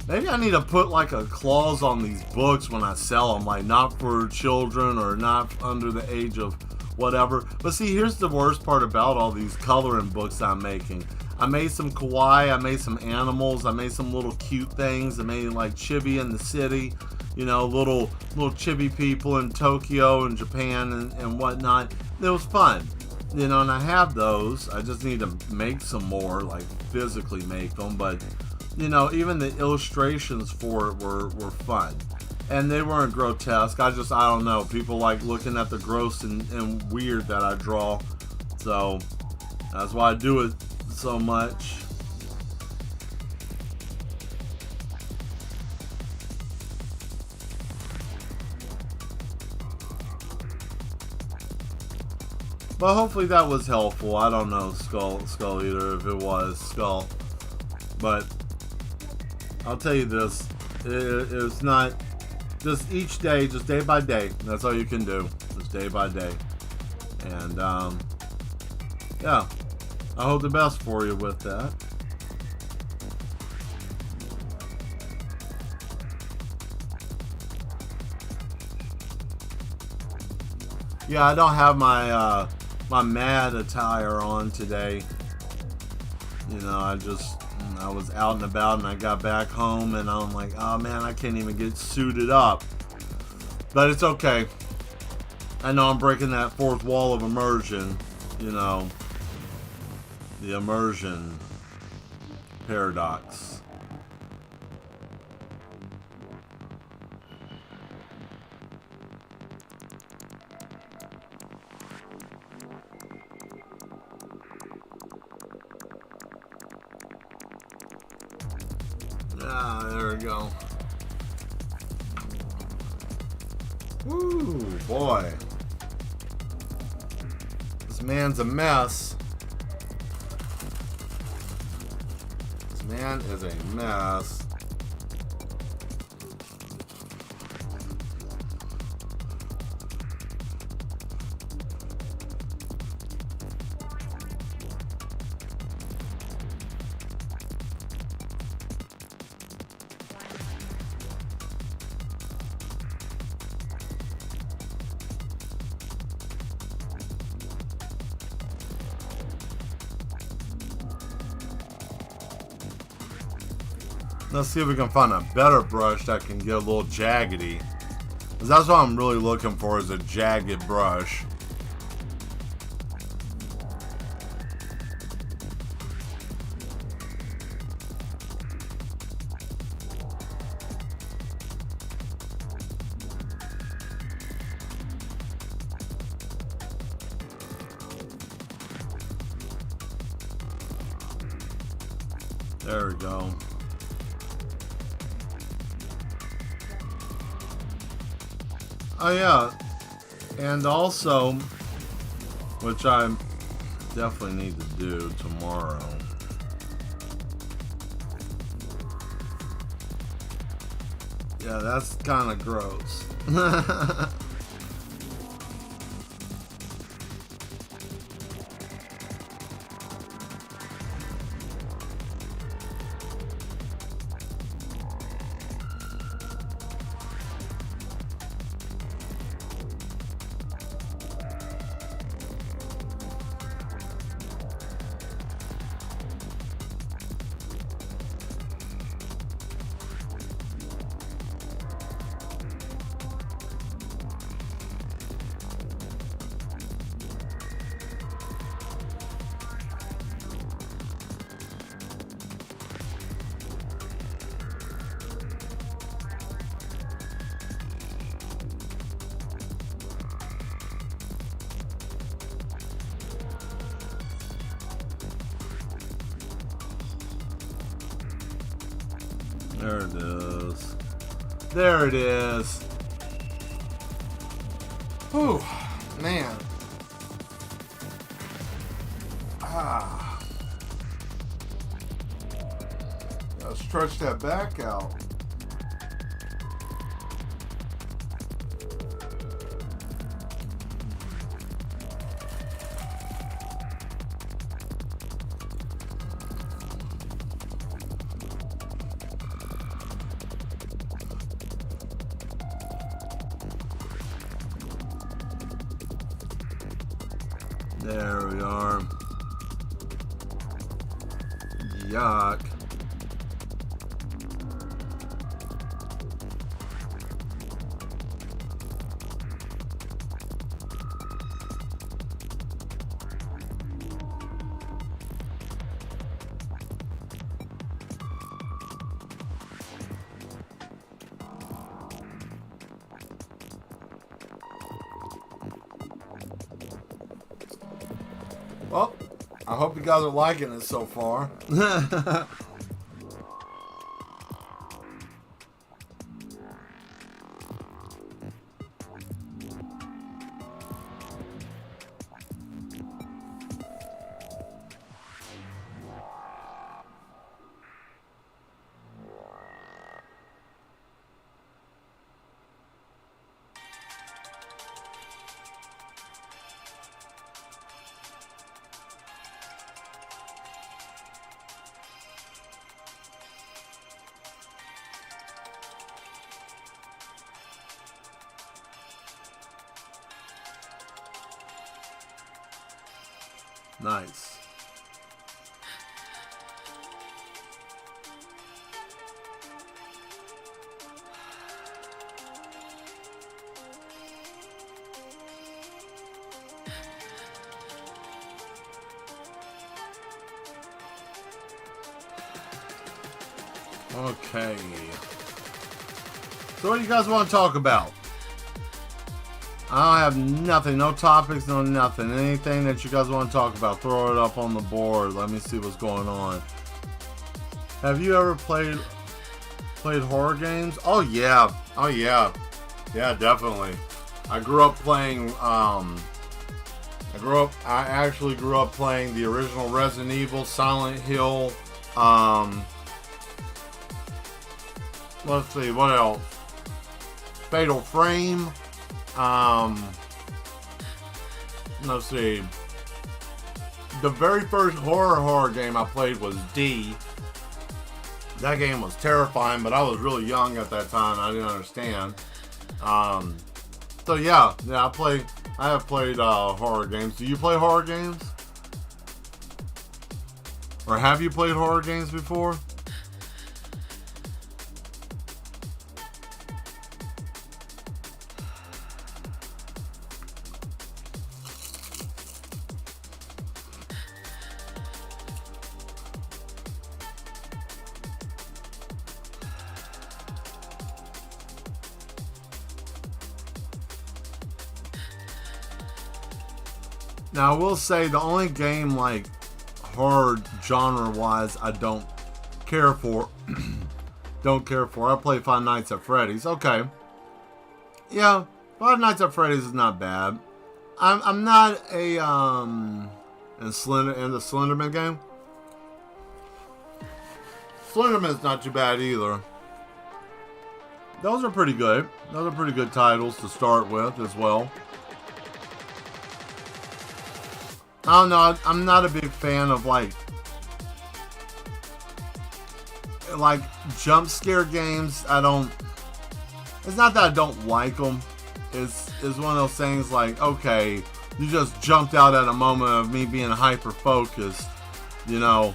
Maybe I need to put like a clause on these books when I sell them, like not for children or not under the age of whatever. But see, here's the worst part about all these coloring books I'm making. I made some kawaii, I made some animals, I made some little cute things. I made like chibi in the city, you know, little chibi people in Tokyo and Japan and whatnot. It was fun, you know, and I have those. I just need to make some more, like physically make them, but you know, even the illustrations for it were fun. And they weren't grotesque. I don't know. People like looking at the gross and weird that I draw. So, that's why I do it so much. But hopefully that was helpful. I don't know, Skull Eater, if it was Skull. But I'll tell you this, it's not, just each day, just day by day, that's all you can do, just day by day. And, yeah, I hope the best for you with that. Yeah, I don't have my, my Mad attire on today. You know, I was out and about and I got back home and I'm like, oh man, I can't even get suited up. But it's okay. I know I'm breaking that fourth wall of immersion, you know, the immersion paradox. Ah, there we go. Woo, boy. This man's a mess. This man is a mess. Let's see if we can find a better brush that can get a little jaggedy. Because that's what I'm really looking for, is a jagged brush. There we go. Oh yeah, and also, which I definitely need to do tomorrow, Yeah, that's kind of gross. There it is. There it is. Whew, man. Gotta stretch that back out. There we are. Yuck. Well, I hope you guys are liking it so far. Nice. Okay. So what do you guys want to talk about? I don't have nothing, no topics, no nothing. Anything that you guys want to talk about, throw it up on the board. Let me see what's going on. Have you ever played horror games? Oh yeah, yeah, definitely. I actually grew up playing the original Resident Evil, Silent Hill. Let's see, what else? Fatal Frame. Let's see. The very first horror game I played was D. That game was terrifying, but I was really young at that time. I didn't understand. So yeah, I have played horror games. Do you play horror games? Or have you played horror games before? Now I will say the only game like horror genre wise I don't care for I play Five Nights at Freddy's. Okay. Yeah, Five Nights at Freddy's is not bad. I'm not a in the Slenderman game. Slenderman's not too bad either. those are pretty good. Those are pretty good titles to start with as well. I don't know. I'm not a big fan of like jump scare games. I don't. It's not that I don't like them. It's one of those things like, okay, you just jumped out at a moment of me being hyper focused, you know,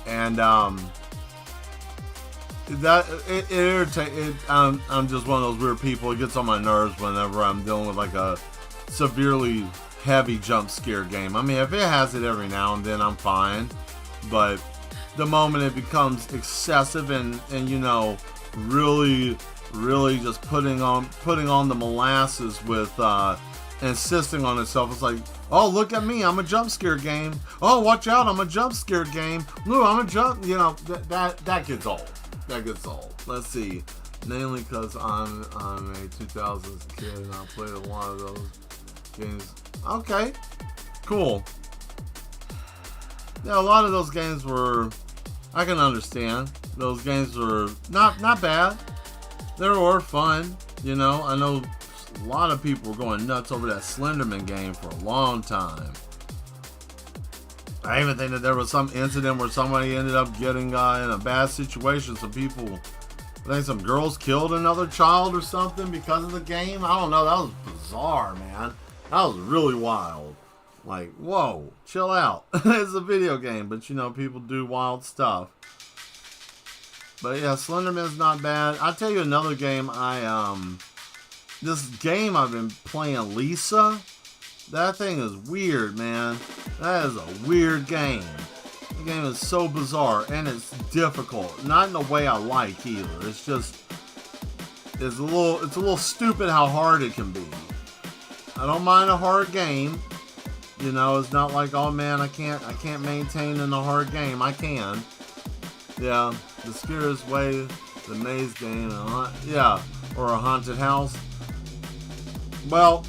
and that it irritates. I'm just one of those weird people. It gets on my nerves whenever I'm dealing with like a severely heavy jump scare game. I mean, if it has it every now and then, I'm fine. But the moment it becomes excessive and you know, really just putting on the molasses with insisting on itself, it's like, oh, look at me, I'm a jump scare game. Oh, watch out, I'm a jump scare game. Look, I'm a jump. You know, that gets old. That gets old. Let's see. Mainly because I'm a 2000s kid and I played a lot of those games. Okay, cool. Yeah, a lot of those games were, I can understand. Those games were not bad. They were fun, you know. I know a lot of people were going nuts over that Slenderman game for a long time. I even think that there was some incident where somebody ended up getting in a bad situation. Some people, I think some girls killed another child or something because of the game. I don't know. That was bizarre, man. That was really wild. Like, whoa, chill out. It's a video game, but you know, people do wild stuff. But yeah, Slenderman's not bad. I'll tell you another game this game I've been playing, Lisa. That thing is weird, man. That is a weird game. The game is so bizarre and it's difficult. Not in the way I like either. It's just, it's a little stupid how hard it can be. I don't mind a hard game. You know, it's not like, oh man, I can't maintain in a hard game. I can. Yeah, the Scariest Way, the maze game, yeah, or a haunted house. Well,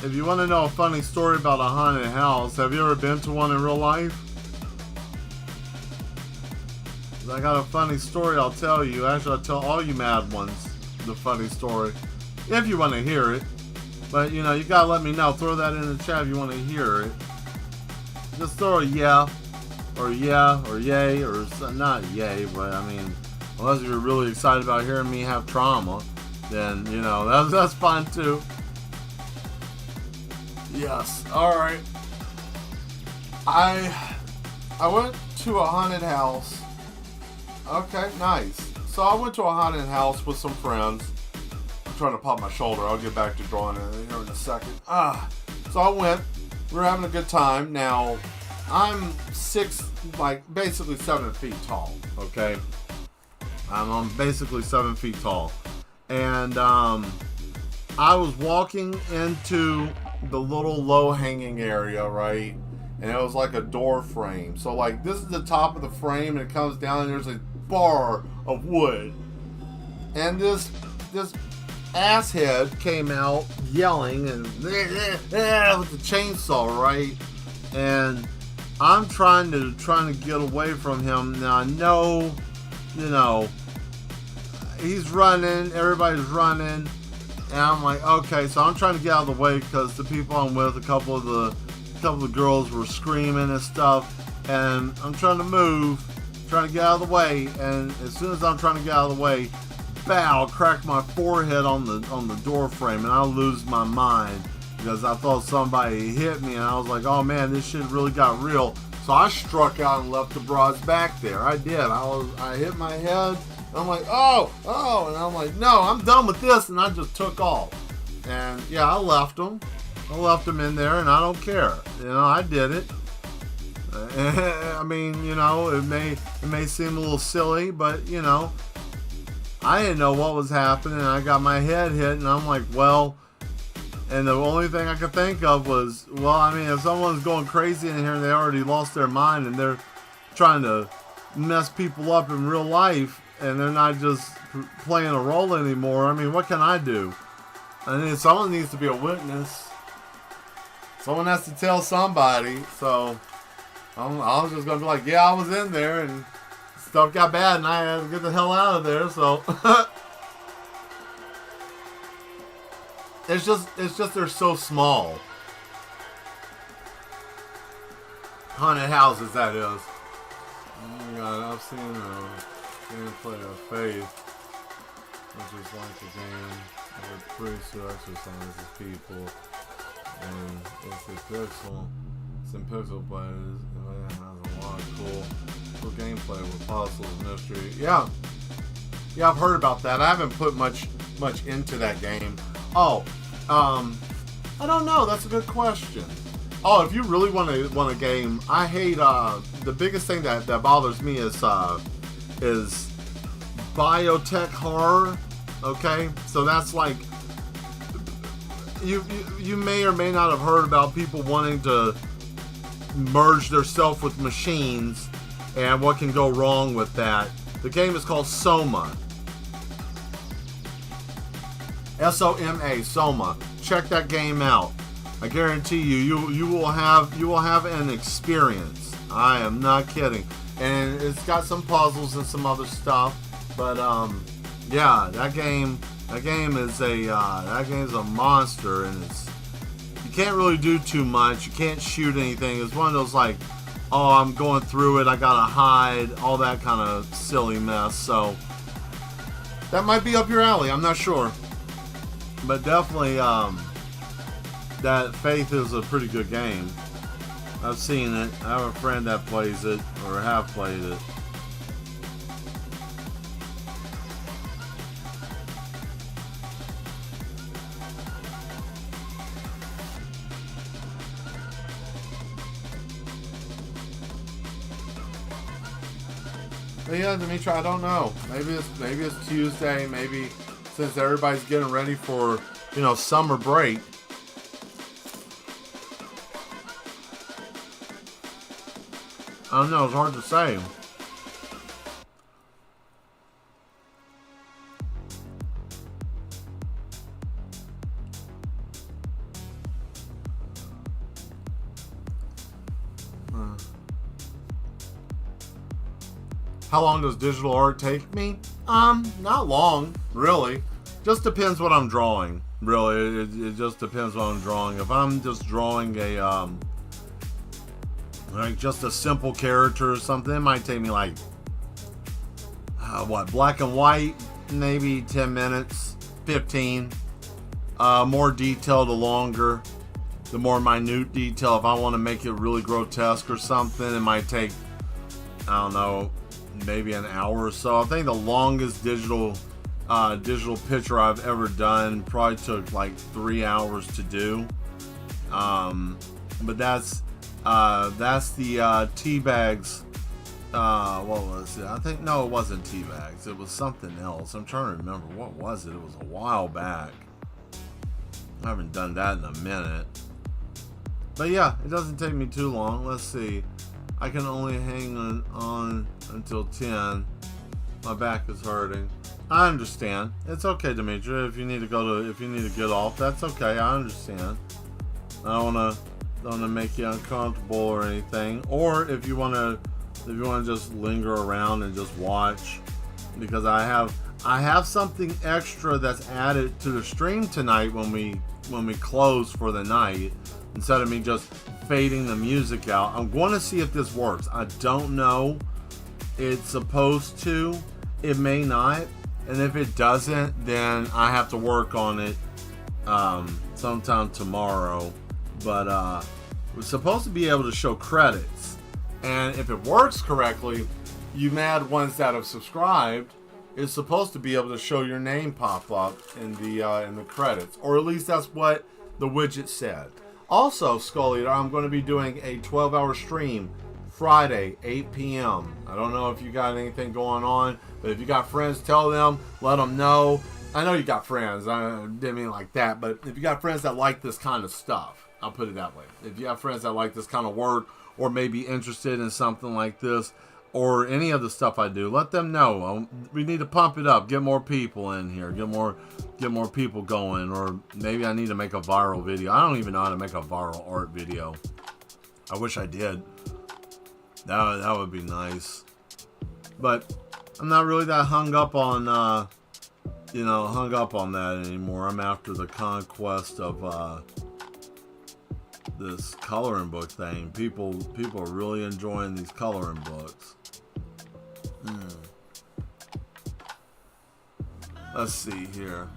if you want to know a funny story about a haunted house, have you ever been to one in real life? I got a funny story I'll tell you. Actually, I'll tell all you mad ones the funny story, if you want to hear it. But, you know, you gotta let me know. Throw that in the chat if you want to hear it. Just throw a yeah, or yay, or not yay, but I mean, unless you're really excited about hearing me have trauma, then, you know, that's fine too. Yes, alright. I went to a haunted house. Okay, nice. So I went to a haunted house with some friends. Trying to pop my shoulder. I'll get back to drawing it here in a second. So I went. We were having a good time. Now, I'm basically 7 feet tall. Okay, I'm basically 7 feet tall, and I was walking into the little low-hanging area, right? And it was like a door frame. So like this is the top of the frame, and it comes down, and there's a bar of wood, and this asshead came out yelling and with the chainsaw, right? And I'm trying to get away from him. Now I know, you know, he's running, everybody's running, and I'm like, okay, so I'm trying to get out of the way because the people I'm with, a couple of the girls were screaming and stuff, and I'm trying to move, trying to get out of the way, and as soon as I'm trying to get out of the way, bow, crack my forehead on the door frame, and I lose my mind because I thought somebody hit me, and I was like, oh man, this shit really got real. So I struck out and left the broads back there. I did. I hit my head, and I'm like, oh, and I'm like, no, I'm done with this, and I just took off. And yeah, I left them in there, and I don't care. You know, I did it. I mean, you know, it may seem a little silly, but you know, I didn't know what was happening. I got my head hit, and I'm like, well, and the only thing I could think of was, well, I mean, if someone's going crazy in here and they already lost their mind and they're trying to mess people up in real life and they're not just playing a role anymore, I mean, what can I do? I mean, someone needs to be a witness. Someone has to tell somebody. So I was just going to be like, yeah, I was in there and stuff got bad and I had to get the hell out of there. So It's just they're so small. Haunted houses, that is. Oh my God, I've seen gameplay of Faith, which is like a game where priests who exercises people, and it's in pixel, but it has a lot of cool gameplay with puzzles, mystery. Yeah, I've heard about that. I haven't put much into that game. Oh, I don't know. That's a good question. Oh, if you really want a game, I hate the biggest thing that bothers me is biotech horror. Okay, so that's like you may or may not have heard about people wanting to merge their self with machines and what can go wrong with that. The game is called Soma. S-O-M-A, Soma. Check that game out. I guarantee you will have an experience. I am not kidding. And it's got some puzzles and some other stuff, but yeah, that game is a monster, and you can't really do too much. You can't shoot anything. It's one of those like, oh, I'm going through it, I gotta hide, all that kind of silly mess. So that might be up your alley. I'm not sure, but definitely that Faith is a pretty good game. I've seen it. I have a friend that plays it, or have played it. But yeah, Dimitri, I don't know. Maybe it's Tuesday. Maybe since everybody's getting ready for, summer break. I don't know. It's hard to say. How long does digital art take me? Not long, really. Just depends what I'm drawing. Really, it just depends what I'm drawing. If I'm just drawing like just a simple character or something, it might take me like black and white, maybe 10 minutes, 15. More detail, the longer, the more minute detail. If I want to make it really grotesque or something, it might take, I don't know, maybe an hour or so. I think the longest digital picture I've ever done probably took like 3 hours to do. But that's the tea bags. What was it? I think, no, it wasn't tea bags. It was something else. I'm trying to remember. What was it? It was a while back. I haven't done that in a minute. But yeah, it doesn't take me too long. Let's see. I can only hang on until 10. My back is hurting. I understand. It's okay, Dimitri. If you need to get off, that's okay. I understand. I don't wanna make you uncomfortable or anything. Or if you wanna just linger around and just watch, because I have something extra that's added to the stream tonight when we close for the night. Instead of me just fading the music out, I'm going to see if this works. I don't know. It's supposed to. It may not. And if it doesn't, then I have to work on it sometime tomorrow. But we're supposed to be able to show credits. And if it works correctly, you mad ones that have subscribed, is supposed to be able to show your name pop up in the credits. Or at least that's what the widget said. Also, Skull Eater, I'm going to be doing a 12-hour stream Friday, 8 p.m. I don't know if you got anything going on, but if you got friends, tell them, let them know. I know you got friends. I didn't mean like that, but if you got friends that like this kind of stuff, I'll put it that way. If you have friends that like this kind of work, or maybe interested in something like this, or any of the stuff I do, let them know. We need to pump it up, get more people in here, get more people going, or maybe I need to make a viral video. I don't even know how to make a viral art video. I wish I did. That would be nice. But I'm not really that hung up on hung up on that anymore. I'm after the conquest of this coloring book thing. People are really enjoying these coloring books. Let's see here.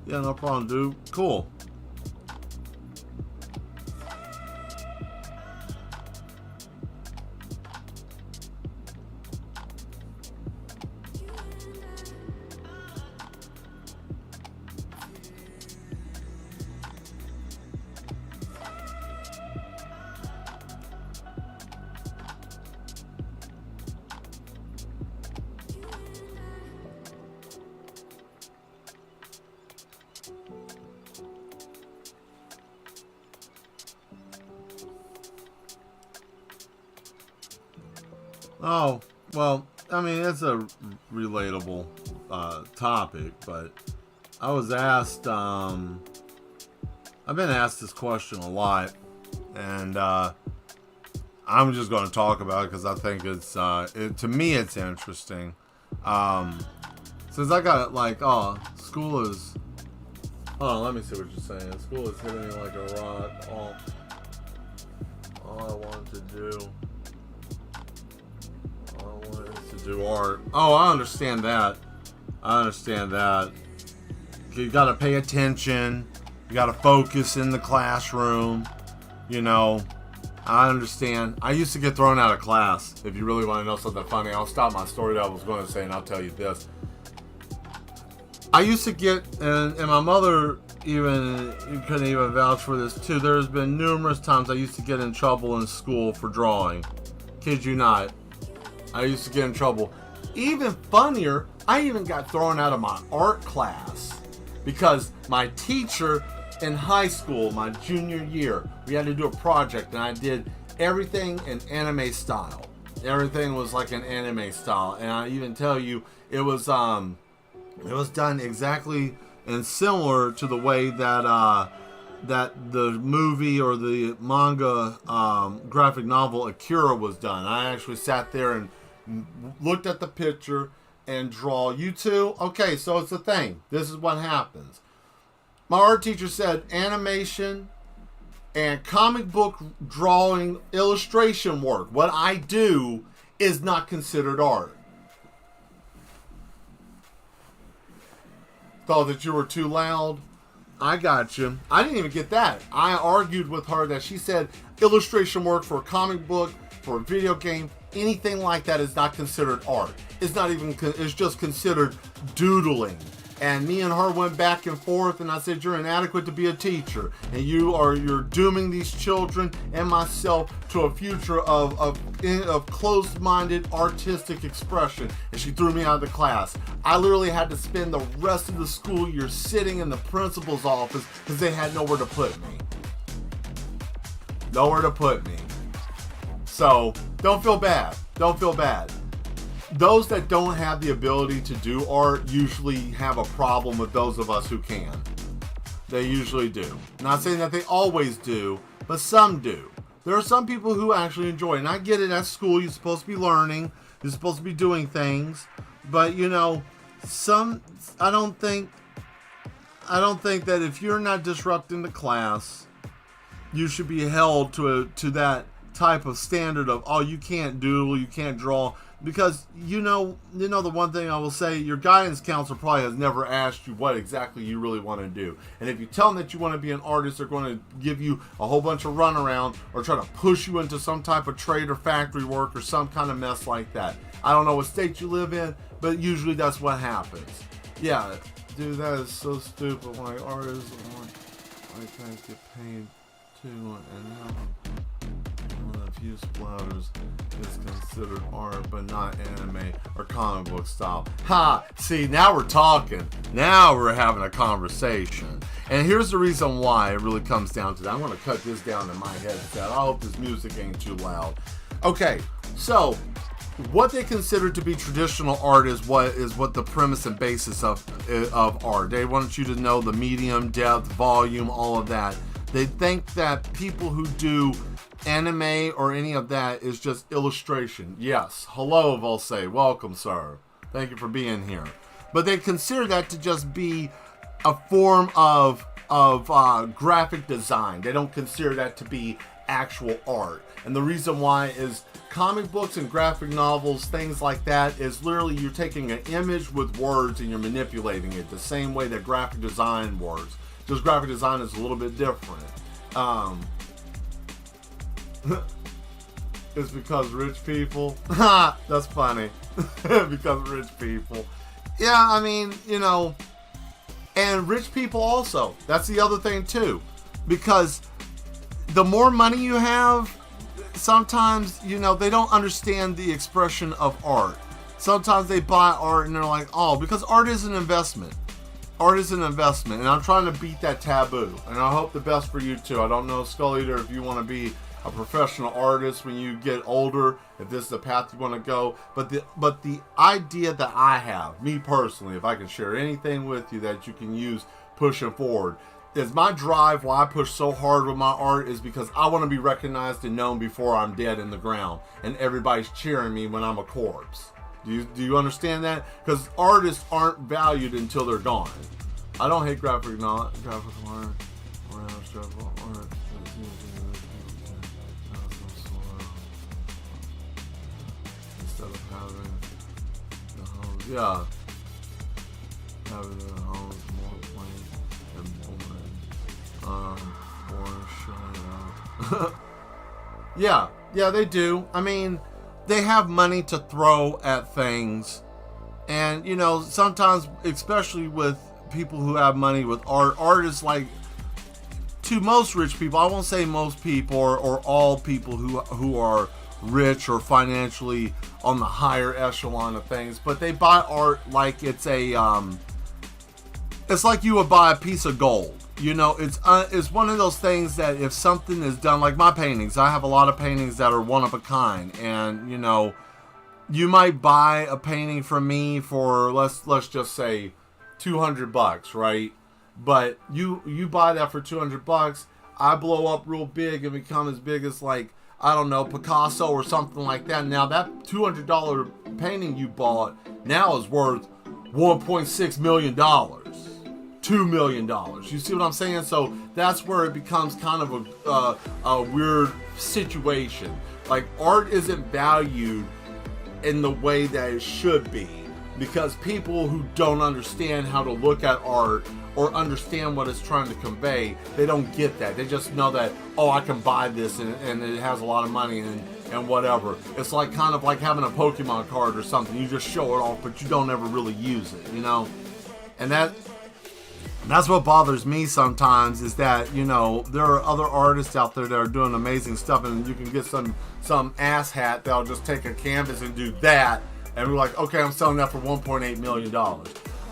Yeah, no problem, dude. Cool. Oh, well, I mean, it's a relatable topic, but I was asked, I've been asked this question a lot, and I'm just going to talk about it because I think it's, to me, it's interesting. Since I got school is, hold on, let me see what you're saying. School is hitting me like a rock. All I wanted to do. Do art. Oh, I understand that. You gotta pay attention. You gotta focus in the classroom. I understand. I used to get thrown out of class. If you really want to know something funny, I'll stop my story that I was going to say and I'll tell you this. I used to get, and my mother couldn't even vouch for this too. There's been numerous times I used to get in trouble in school for drawing. Kid you not. I used to get in trouble. Even funnier, I even got thrown out of my art class because my teacher in high school, my junior year, we had to do a project and I did everything in anime style. Everything was like an anime style, and I even tell you it was done exactly and similar to the way that the movie or the manga graphic novel Akira was done. I actually sat there and looked at the picture and draw. You too? Okay, so it's a thing. This is what happens. My art teacher said animation and comic book drawing illustration work, what I do, is not considered art. Thought that you were too loud? I got you. I didn't even get that. I argued with her that she said illustration work for a comic book, for a video game, anything like that is not considered art. It's not even, it's just considered doodling. And me and her went back and forth, and I said, you're inadequate to be a teacher, and you're dooming these children and myself to a future of closed-minded artistic expression. And she threw me out of the class. I literally had to spend the rest of the school year sitting in the principal's office because they had nowhere to put me. Nowhere to put me. So, don't feel bad. Don't feel bad. Those that don't have the ability to do art usually have a problem with those of us who can. They usually do. Not saying that they always do, but some do. There are some people who actually enjoy it. And I get it, at school you're supposed to be learning, you're supposed to be doing things, but I don't think that if you're not disrupting the class, you should be held to that type of standard of, oh, you can't doodle, you can't draw. Because the one thing I will say, your guidance counselor probably has never asked you what exactly you really want to do. And if you tell them that you want to be an artist, they're going to give you a whole bunch of runaround or try to push you into some type of trade or factory work or some kind of mess like that. I don't know what state you live in, but usually that's what happens. Yeah, dude, that is so stupid. Like, artists, I can't get paid too, and now a few splatters is considered art, but not anime or comic book style. Ha! See, now we're talking. Now we're having a conversation. And here's the reason why it really comes down to that. I'm going to cut this down in my headset. I hope this music ain't too loud. Okay, so what they consider to be traditional art is what the premise and basis of art. They want you to know the medium, depth, volume, all of that. They think that people who do anime or any of that is just illustration. Yes. Hello, they'll say. Welcome, sir. Thank you for being here. but they consider that to just be a form of graphic design. They don't consider that to be actual art. And the reason why is comic books and graphic novels, things like that, is literally you're taking an image with words and you're manipulating it the same way that graphic design works. Just graphic design is a little bit different. It's because rich people. That's funny. Because rich people. Yeah, I mean, you know, and rich people also. That's the other thing too. Because the more money you have, sometimes, you know, they don't understand the expression of art. Sometimes they buy art and they're like, oh, because art is an investment. Art is an investment. And I'm trying to beat that taboo. And I hope the best for you too. I don't know, Skull Eater, if you want to be a professional artist when you get older, if this is the path you want to go. But the idea that I have, me personally, if I can share anything with you that you can use pushing forward, is my drive why I push so hard with my art is because I want to be recognized and known before I'm dead in the ground and everybody's cheering me when I'm a corpse. Do you understand that? Because artists aren't valued until they're gone. I don't hate graphic art. Instead of having the homes, yeah, having the homes more plain and boring showing up. Yeah, they do. I mean, they have money to throw at things, and you know, sometimes, especially with people who have money with art is like, to most rich people, I won't say most people or all people who are rich or financially on the higher echelon of things, but they buy art like it's it's like you would buy a piece of gold. You know, it's one of those things that if something is done, like my paintings, I have a lot of paintings that are one of a kind, and you know, you might buy a painting from me for let's just say $200, right? But you buy that for $200, I blow up real big and become as big as, like, I don't know, Picasso or something like that. Now that $200 painting you bought now is worth $1.6 million, $2 million. You see what I'm saying? So that's where it becomes kind of a weird situation. Like, art isn't valued in the way that it should be, because people who don't understand how to look at art or understand what it's trying to convey, they don't get that. They just know that, oh, I can buy this and it has a lot of money and whatever. It's like kind of like having a Pokemon card or something. You just show it off, but you don't ever really use it, you know? And that's what bothers me sometimes, is that, you know, there are other artists out there that are doing amazing stuff, and you can get some asshat that'll just take a canvas and do that, and we're like, okay, I'm selling that for $1.8 million.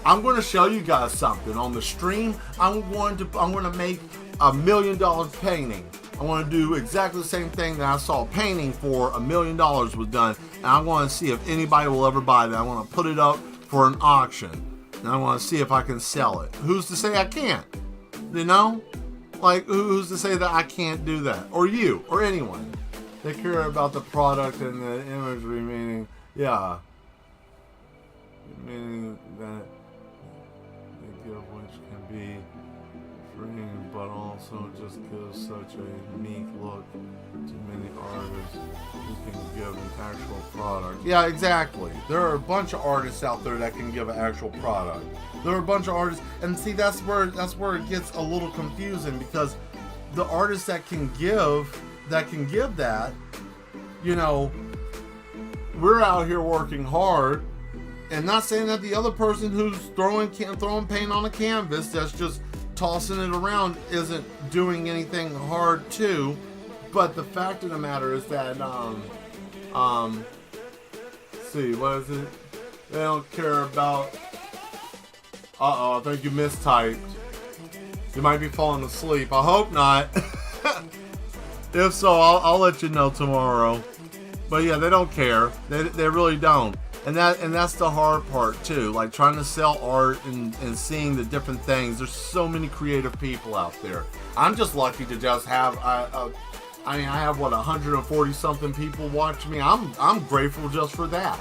I'm going to show you guys something on the stream. I'm going to make $1 million painting. I want to do exactly the same thing that I saw a painting for $1 million was done, and I want to see if anybody will ever buy that. I want to put it up for an auction, and I want to see if I can sell it. Who's to say I can't? You know, like, who's to say that I can't do that, or you, or anyone? They care about the product and the imagery, meaning, yeah, meaning that they give, which can be freeing, but also just gives such a unique look to many artists who can give an actual product. Yeah, exactly. There are a bunch of artists out there that can give an actual product. There are a bunch of artists, and see, that's where it gets a little confusing, because the artists that can give that, you know, we're out here working hard. And not saying that the other person who's throwing paint on a canvas that's just tossing it around isn't doing anything hard too, but the fact of the matter is that see, what is it? They don't care about. I think you mistyped. You might be falling asleep. I hope not. If so, I'll let you know tomorrow. But yeah, they don't care. They really don't. And that's the hard part too, like trying to sell art and seeing the different things. There's so many creative people out there. I'm just lucky to just have I have 140 something people watch me. I'm grateful just for that.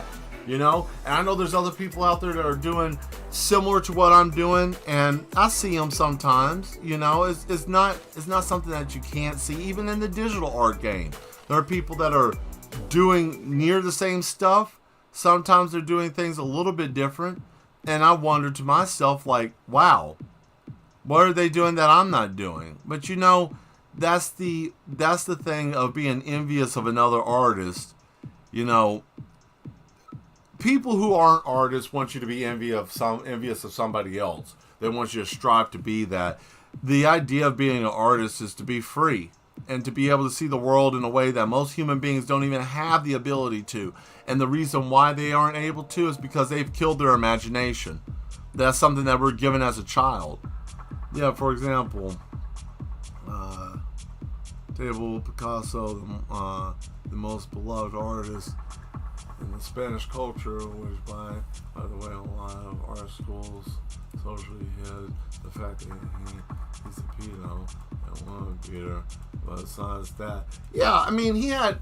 you know? And I know there's other people out there that are doing similar to what I'm doing, and I see them sometimes, you know? It's not something that you can't see, even in the digital art game. There are people that are doing near the same stuff. Sometimes they're doing things a little bit different, and I wonder to myself, like, wow, what are they doing that I'm not doing? But you know, that's the thing of being envious of another artist. You know, people who aren't artists want you to be envious of somebody else. They want you to strive to be that. The idea of being an artist is to be free and to be able to see the world in a way that most human beings don't even have the ability to. And the reason why they aren't able to is because they've killed their imagination. That's something that we're given as a child. Yeah, for example, Pablo Picasso, the most beloved artist in the Spanish culture, which by the way, a lot of art schools socially hid the fact that he's a pedo and woman beater. But besides that, yeah, I mean, he had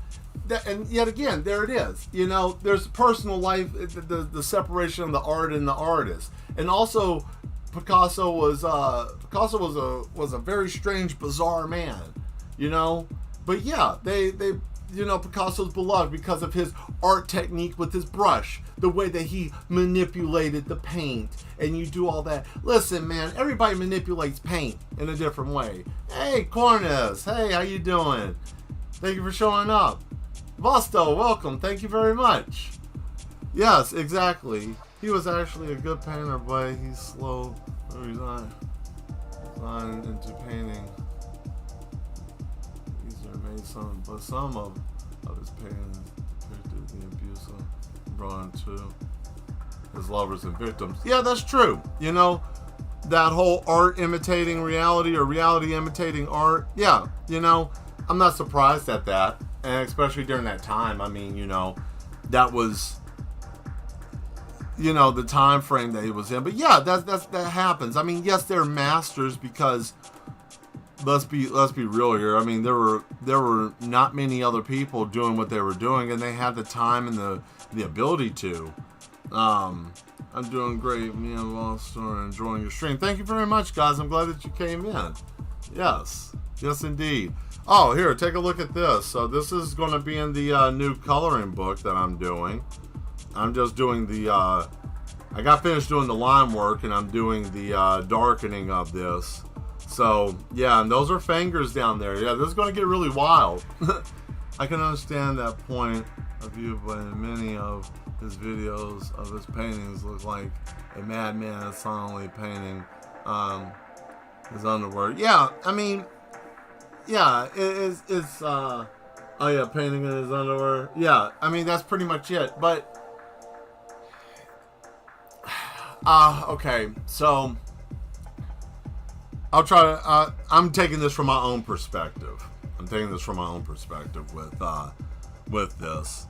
that, and yet again, there it is. You know, there's personal life, the separation of the art and the artist, and also Picasso was a very strange, bizarre man, you know. But yeah, they you know, Picasso's beloved because of his art technique with his brush, the way that he manipulated the paint, and you do all that. Listen, man, everybody manipulates paint in a different way. Hey, Cornus, hey, how you doing? Thank you for showing up. Vosto, welcome. Thank you very much. Yes, exactly. He was actually a good painter, but he's slow. He's not into painting. But some of his paintings depicted the abuse brought into his lovers and victims. Yeah, that's true. You know, that whole art imitating reality or reality imitating art. Yeah, you know, I'm not surprised at that. And especially during that time, I mean, you know, that was, you know, the time frame that he was in. But yeah, that happens. I mean, yes, they're masters because let's be real here. I mean, there were not many other people doing what they were doing, and they had the time and the ability to. I'm doing great. Me and Lost are enjoying your stream. Thank you very much, guys. I'm glad that you came in. Yes, indeed. Oh, here, take a look at this. So this is going to be in the new coloring book that I'm doing. I'm just doing the. I got finished doing the line work, and I'm doing the darkening of this. So, yeah, and those are fingers down there. Yeah, this is going to get really wild. I can understand that point of view, but in many of his videos of his paintings look like a madman silently painting his underwear. Yeah, I mean, yeah, it's oh yeah, painting in his underwear. Yeah, I mean, that's pretty much it. But, okay, so I'll try to, I'm taking this from my own perspective. With this.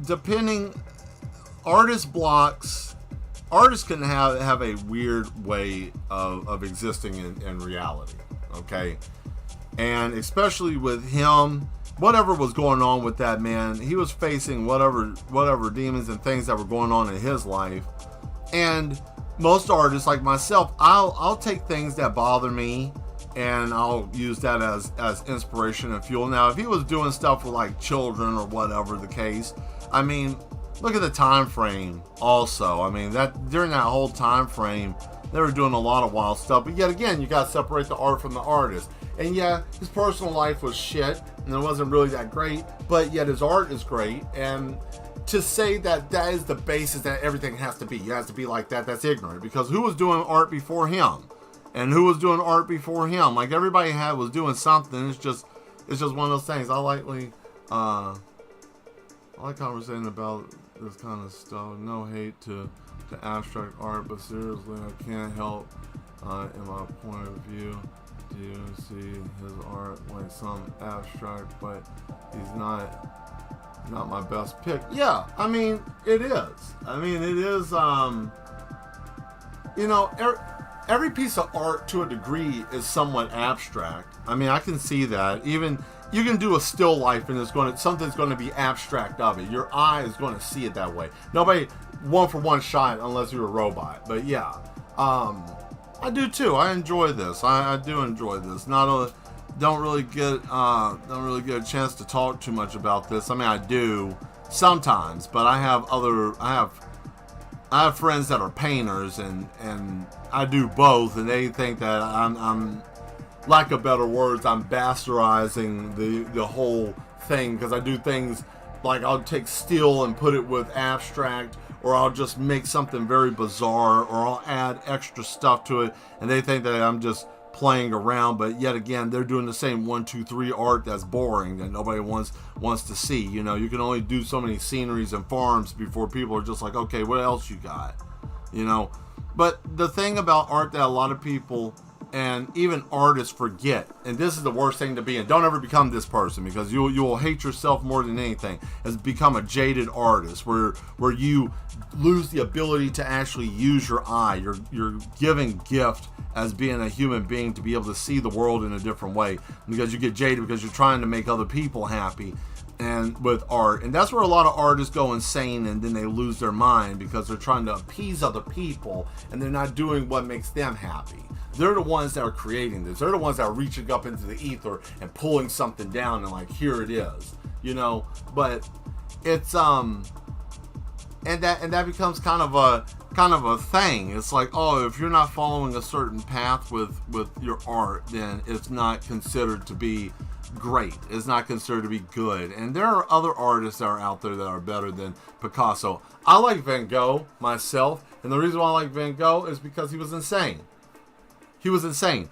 Depending, artist can have a weird way of existing in reality, okay? And especially with him, whatever was going on with that man, he was facing whatever demons and things that were going on in his life. And most artists like myself, I'll take things that bother me and I'll use that as inspiration and fuel. Now, if he was doing stuff with like children or whatever the case, I mean, look at the time frame also. I mean, that during that whole time frame, they were doing a lot of wild stuff. But yet again, you got to separate the art from the artist. And yeah, his personal life was shit and it wasn't really that great, but yet his art is great. And to say that is the basis that everything has to be, it has to be like that, that's ignorant. Because who was doing art before him? And who was doing art before him? Like, everybody was doing something. It's just one of those things. I like conversating about this kind of stuff. No hate to abstract art, but seriously, I can't help, in my point of view, do you see his art like some abstract, but he's not my best pick. Yeah, I mean, it is. You know, every piece of art to a degree is somewhat abstract. I mean, I can see that. Even you can do a still life and something's going to be abstract of it. Your eye is going to see it that way. Nobody one for one shot unless you're a robot. But yeah, I do too. I enjoy this. I do enjoy this. Don't really get a chance to talk too much about this. I mean, I do sometimes, but I have friends that are painters, and I do both, and they think that I'm lack of better words, I'm bastardizing the whole thing, because I do things like I'll take steel and put it with abstract, or I'll just make something very bizarre, or I'll add extra stuff to it, and they think that I'm just playing around. But yet again, they're doing the same 1, 2, 3 art that's boring, that nobody wants to see. You know, you can only do so many sceneries and farms before people are just like, okay, what else you got? You know. But the thing about art that a lot of people and even artists forget, and this is the worst thing to be, and don't ever become this person, because you will hate yourself more than anything, is become a jaded artist where you lose the ability to actually use your eye. You're giving gift as being a human being to be able to see the world in a different way, because you get jaded because you're trying to make other people happy and with art. And that's where a lot of artists go insane, and then they lose their mind because they're trying to appease other people and they're not doing what makes them happy. They're the ones that are creating this. They're the ones that are reaching up into the ether and pulling something down and like, here it is, you know. But it's and that becomes kind of a thing. It's like, oh, if you're not following a certain path with your art, then it's not considered to be great. It's not considered to be good. And there are other artists that are out there that are better than Picasso. I like Van Gogh myself, and the reason why I like Van Gogh is because he was insane. He was insane.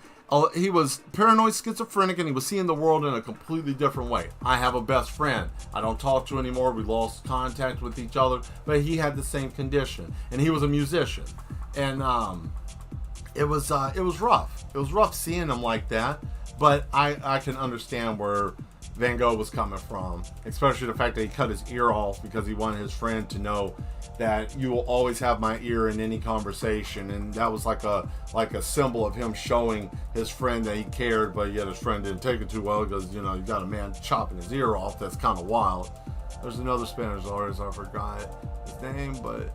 He was paranoid schizophrenic, and he was seeing the world in a completely different way. I have a best friend I don't talk to anymore. We lost contact with each other, but he had the same condition, and he was a musician. And it was rough. It was rough seeing him like that, but I can understand where Van Gogh was coming from, especially the fact that he cut his ear off because he wanted his friend to know that you will always have my ear in any conversation. And that was like a symbol of him showing his friend that he cared, but yet his friend didn't take it too well, because, you know, you got a man chopping his ear off. That's kind of wild. There's another Spanish artist, I forgot his name, but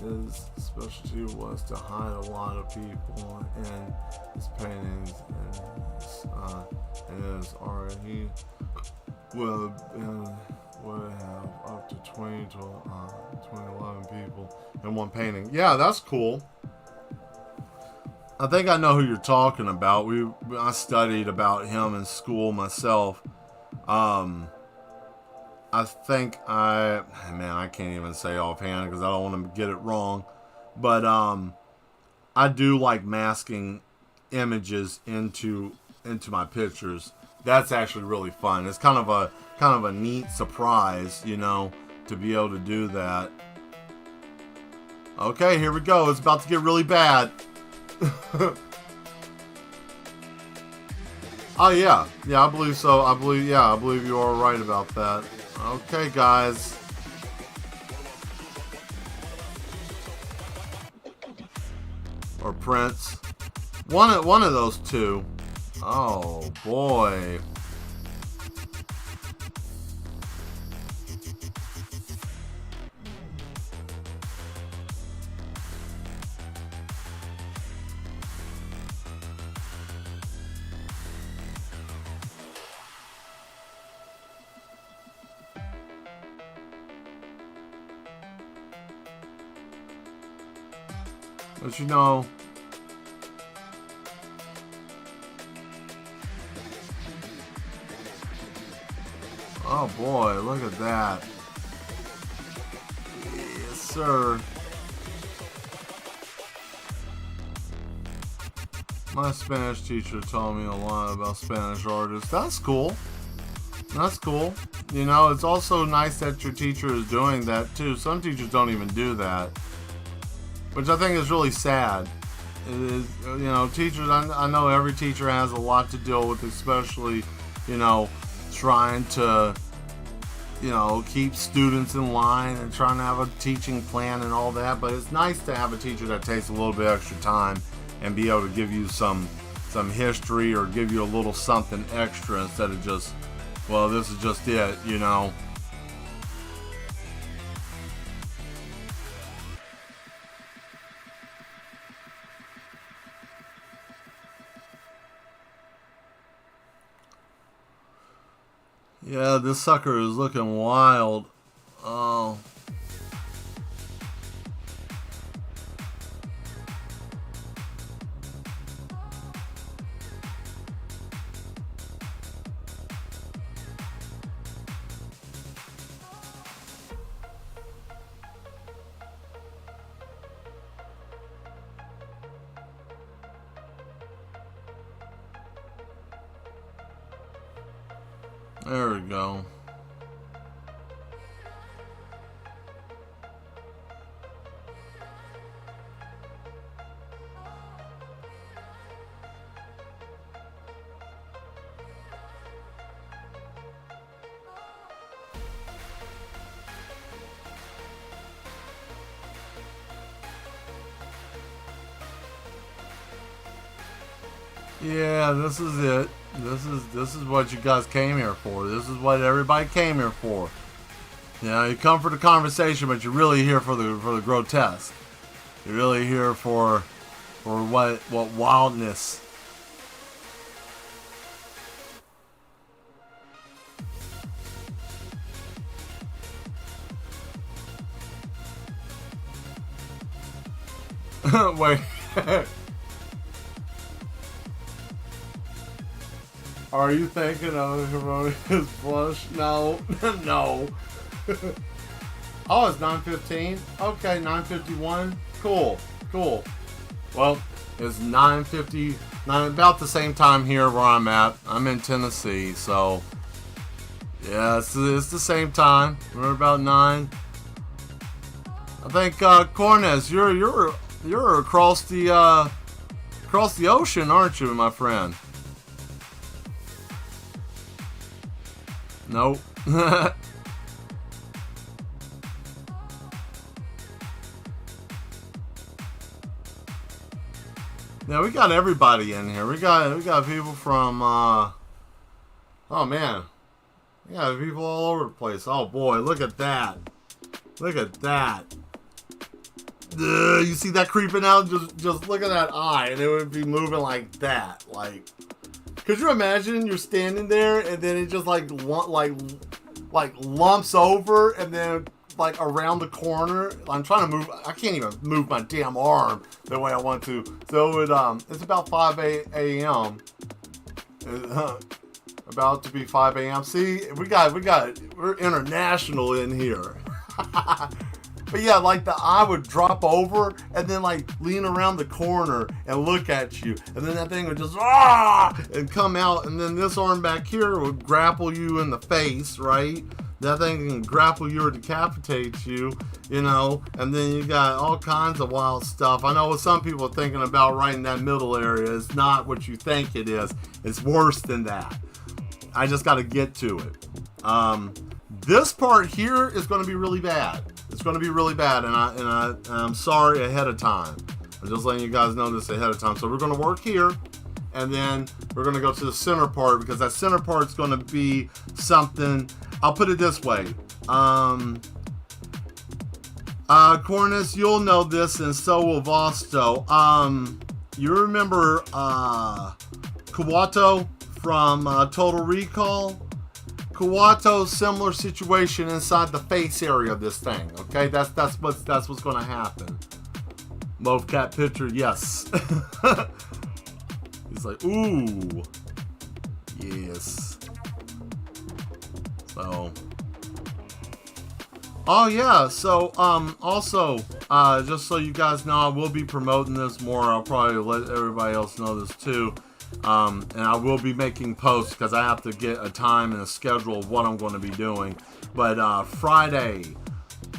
his specialty was to hide a lot of people in his paintings and his art. He would have up to 20 to 11 people in one painting. Yeah, that's cool. I think I know who you're talking about. I studied about him in school myself. I can't even say offhand because I don't want to get it wrong. But I do like masking images into my pictures. That's actually really fun. It's kind of a neat surprise, you know, to be able to do that. Okay, here we go. It's about to get really bad. Oh yeah, I believe so. I believe you are right about that. Okay, guys. Or Prince. One of those two. Oh boy. But you know, oh boy, look at that. Yes, sir. My Spanish teacher told me a lot about Spanish artists. That's cool. That's cool. You know, it's also nice that your teacher is doing that too. Some teachers don't even do that, which I think is really sad. It is, you know, teachers, I know every teacher has a lot to deal with, especially, you know, trying to, you know, keep students in line and trying to have a teaching plan and all that. But it's nice to have a teacher that takes a little bit extra time and be able to give you some history or give you a little something extra instead of just, well, this is just it, you know. Yeah, this sucker is looking wild. Oh. There we go. Yeah, this is it. This is what you guys came here for. This is what everybody came here for. You know, you come for the conversation, but you're really here for the grotesque. You're really here for what wildness. Wait. Are you thinking of Herodias Blush? No. No. Oh, it's 9:15? Okay, 9:51. Cool. Well, it's 9:59, about the same time here where I'm at. I'm in Tennessee, so yeah, it's the same time. We're about 9. I think Cornez, you're across the ocean, aren't you, my friend? Nope. Yeah, we got everybody in here. We got people from oh man. We got people all over the place. Oh boy, look at that. Look at that. You see that creeping out? Just look at that eye, and it would be moving like that. Like, could you imagine you're standing there and then it just like lumps over and then like around the corner? I'm trying to move. I can't even move my damn arm the way I want to. So it's about 5 a.m. About to be 5 a.m. See, we're international in here. But yeah, like the eye would drop over and then like lean around the corner and look at you. And then that thing would just and come out. And then this arm back here would grapple you in the face, right? That thing can grapple you or decapitate you, you know. And then you got all kinds of wild stuff. I know what some people are thinking about right in that middle area. It's not what you think it is. It's worse than that. I just got to get to it. This part here is going to be really bad. It's going to be really bad, and I'm sorry ahead of time. I'm just letting you guys know this ahead of time. So we're going to work here, and then we're going to go to the center part, because that center part's going to be something. I'll put it this way. Cornus, you'll know this, and so will Vosto. You remember Kawato from Total Recall? Kawato's similar situation inside the face area of this thing. Okay, that's what's going to happen. Movcat picture, yes. He's like, ooh, yes. So, oh yeah. So, also, just so you guys know, I will be promoting this more. I'll probably let everybody else know this too. And I will be making posts because I have to get a time and a schedule of what I'm going to be doing. But Friday,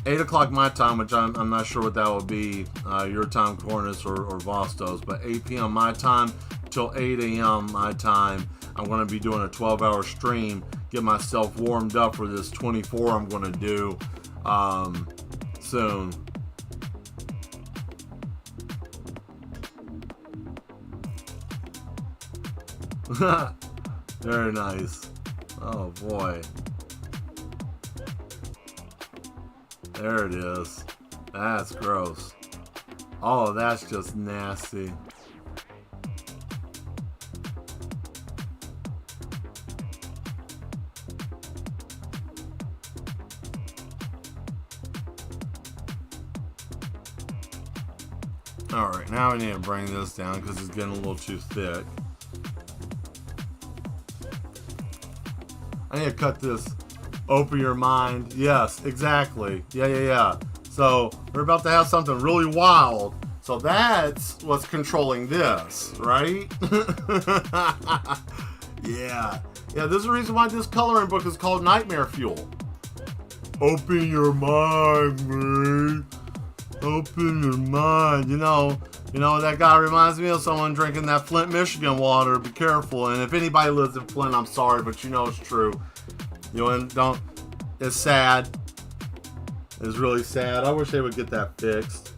8 o'clock my time, which I'm not sure what that will be, your time, Cornus, or Vostos, but 8 p.m. my time till 8 a.m. my time, I'm going to be doing a 12-hour stream, get myself warmed up for this 24 I'm going to do soon. Very nice. Oh boy. There it is. That's gross. Oh, that's just nasty. Alright, now I need to bring this down because it's getting a little too thick. I need to cut this. Open your mind. Yes, exactly. Yeah. So, we're about to have something really wild. So that's what's controlling this, right? Yeah. Yeah, this is the reason why this coloring book is called Nightmare Fuel. Open your mind, man. Open your mind. You know, that guy reminds me of someone drinking that Flint, Michigan water. Be careful. And if anybody lives in Flint, I'm sorry, but you know it's true. Don't. It's sad. It's really sad. I wish they would get that fixed.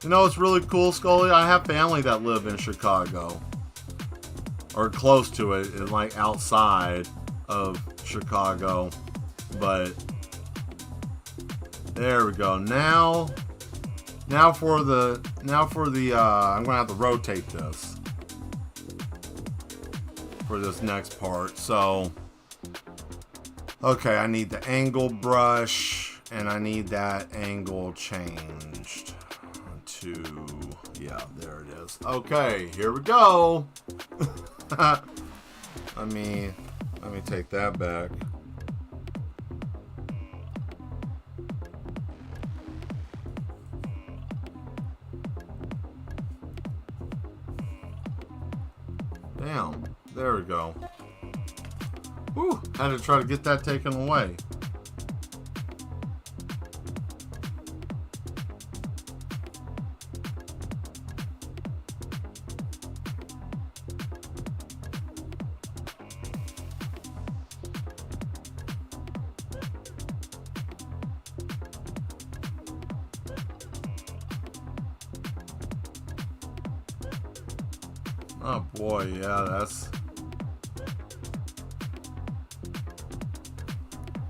You know, it's really cool, Scully. I have family that live in Chicago. Or close to it, and like outside of Chicago. But there we go. Now for the I'm gonna have to rotate this for this next part. So okay, I need the angle brush and I need that angle changed to, yeah, there it is. Okay, here we go. let me take that back. Damn, there we go. Whew, had to try to get that taken away. Oh boy, yeah,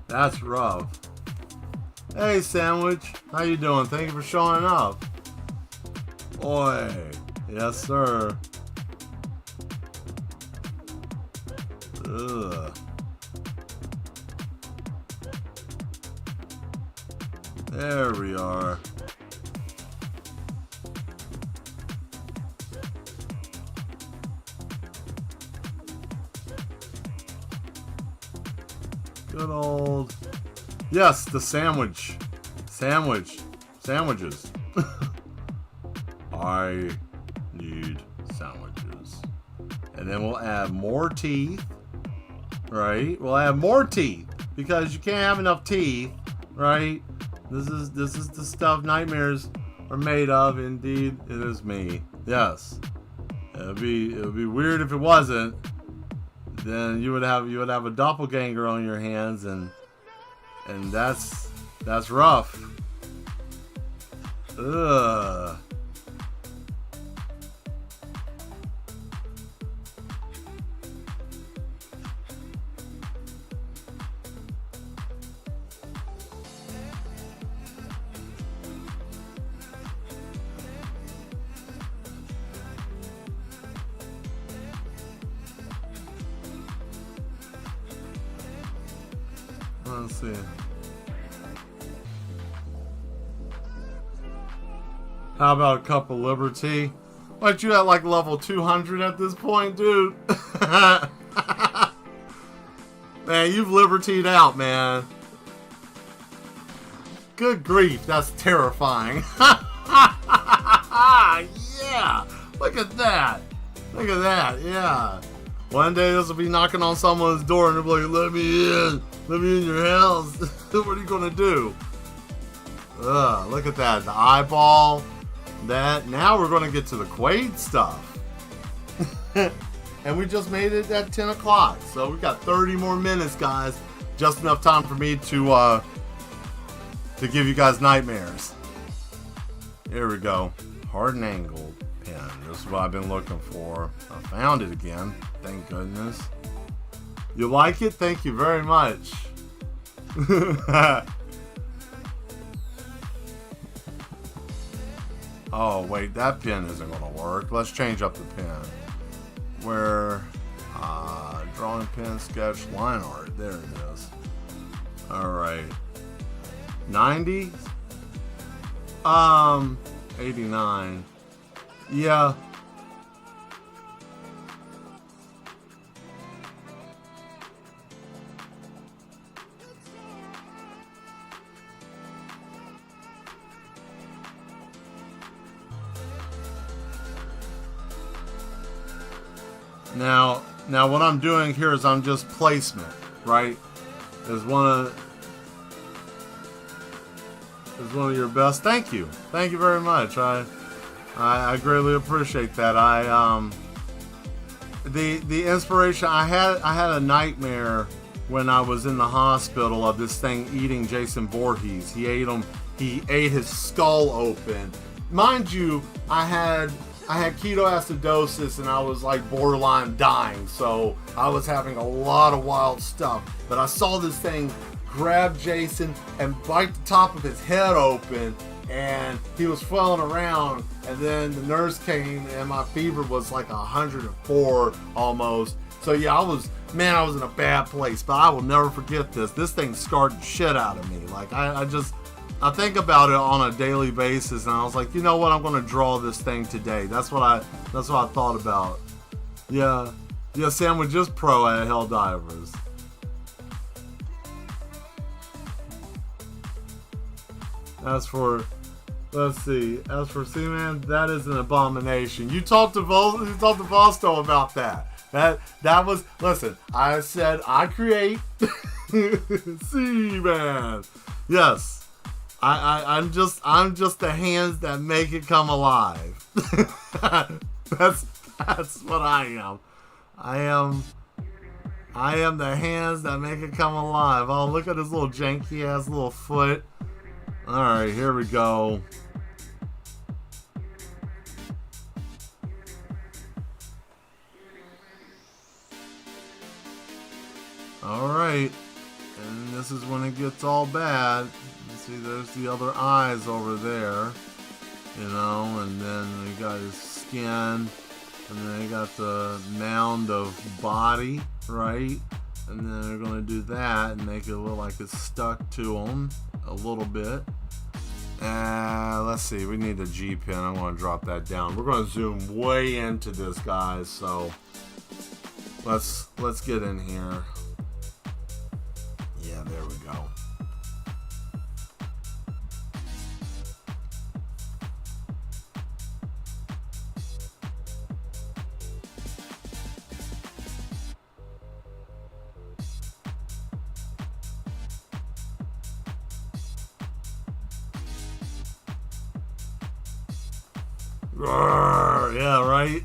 that's rough. Hey, Sandwich, how you doing? Thank you for showing up. Boy, yes sir. Ugh. There we are. Good old, yes, the sandwiches. I need sandwiches. And then we'll add more teeth, right? We'll add more teeth because you can't have enough teeth, right? This is the stuff nightmares are made of. Indeed, it is me. Yes. It would be weird if it wasn't. Then you would have a doppelganger on your hands, and that's rough. Ugh. Let's see. How about a cup of Liberty? Aren't you at like level 200 at this point, dude? Man, you've Liberty'd out, man. Good grief, that's terrifying. Yeah, look at that. Look at that, yeah. One day this will be knocking on someone's door and they'll be like, let me in. Let me in your house. What are you gonna do? Look at that. The eyeball. That. Now we're gonna get to the Quaid stuff. And we just made it at 10 o'clock. So we've got 30 more minutes, guys. Just enough time for me to give you guys nightmares. Here we go. Hard and angled pen. This is what I've been looking for. I found it again. Thank goodness. You like it? Thank you very much. Oh, wait. That pen isn't going to work. Let's change up the pen. Where... drawing pen, sketch, line art. There it is. Alright. 90? 89. Yeah. Now what I'm doing here is I'm just placement, right? Is one of your best. Thank you very much. I greatly appreciate that. The inspiration I had a nightmare when I was in the hospital of this thing eating Jason Voorhees. He ate his skull open. Mind you, I had ketoacidosis and I was like borderline dying, so I was having a lot of wild stuff. But I saw this thing grab Jason and bite the top of his head open, and he was flailing around, and then the nurse came and my fever was like 104 almost. So yeah, I was in a bad place, but I will never forget this. This thing scarred the shit out of me. Like I think about it on a daily basis, and I was like, you know what? I'm gonna draw this thing today. That's what I thought about. Yeah, Sandwich is pro at Helldivers. As for Seaman, that is an abomination. You talked to Vosto about that. That was, listen. I said I create Seaman. Yes. I'm just the hands that make it come alive. That's what I am. I am the hands that make it come alive. Oh, look at his little janky ass little foot. Alright, here we go. Alright. And this is when it gets all bad. See, there's the other eyes over there, and then we got his skin, and then we got the mound of body, right? And then we're going to do that and make it look like it's stuck to him a little bit. Let's see, we need a G pen. I'm going to drop that down. We're going to zoom way into this, guys, so let's get in here. Yeah, there we go. Yeah, right?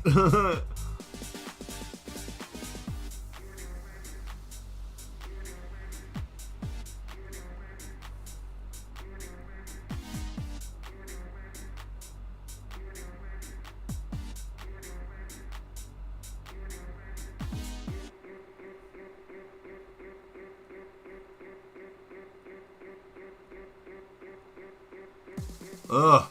Ugh.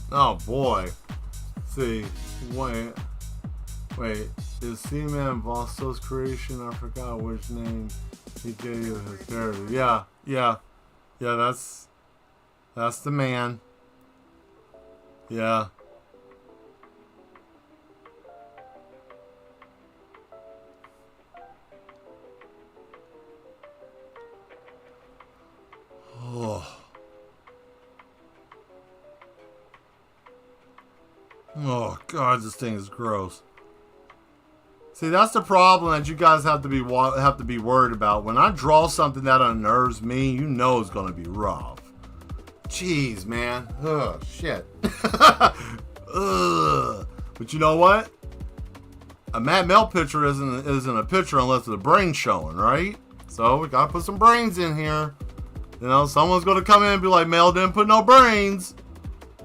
Oh boy. See, wait, is Seaman Vosto's creation? I forgot which name he gave his character. Yeah, that's the man. Yeah. Oh, God, this thing is gross. See, that's the problem that you guys have to be worried about. When I draw something that unnerves me, you know it's gonna be rough. Jeez, man. Ugh, shit. Ugh. But you know what? A Mad Mel picture isn't a picture unless the brain's showing, right? So we gotta put some brains in here. You know, someone's gonna come in and be like, Mel didn't put no brains.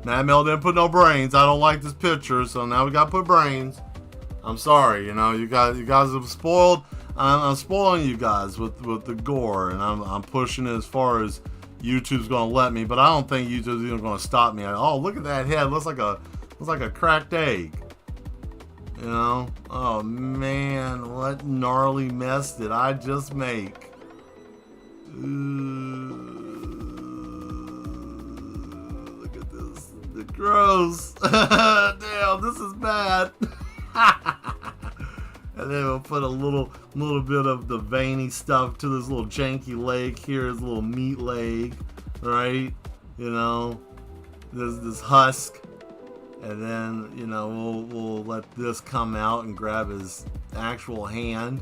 Mad Mel didn't put no brains. I don't like this picture, so now we gotta put brains. I'm sorry, you know, you guys have spoiled. I'm spoiling you guys with the gore, and I'm pushing it as far as YouTube's gonna let me. But I don't think YouTube's even gonna stop me. Oh, look at that head. Looks like a cracked egg. You know? Oh man, what gnarly mess did I just make? Look at this. It's gross. Damn, this is bad. And then we'll put a little bit of the veiny stuff to this little janky leg here, his little meat leg, right? You know, this husk. And then, you know, we'll let this come out and grab his actual hand.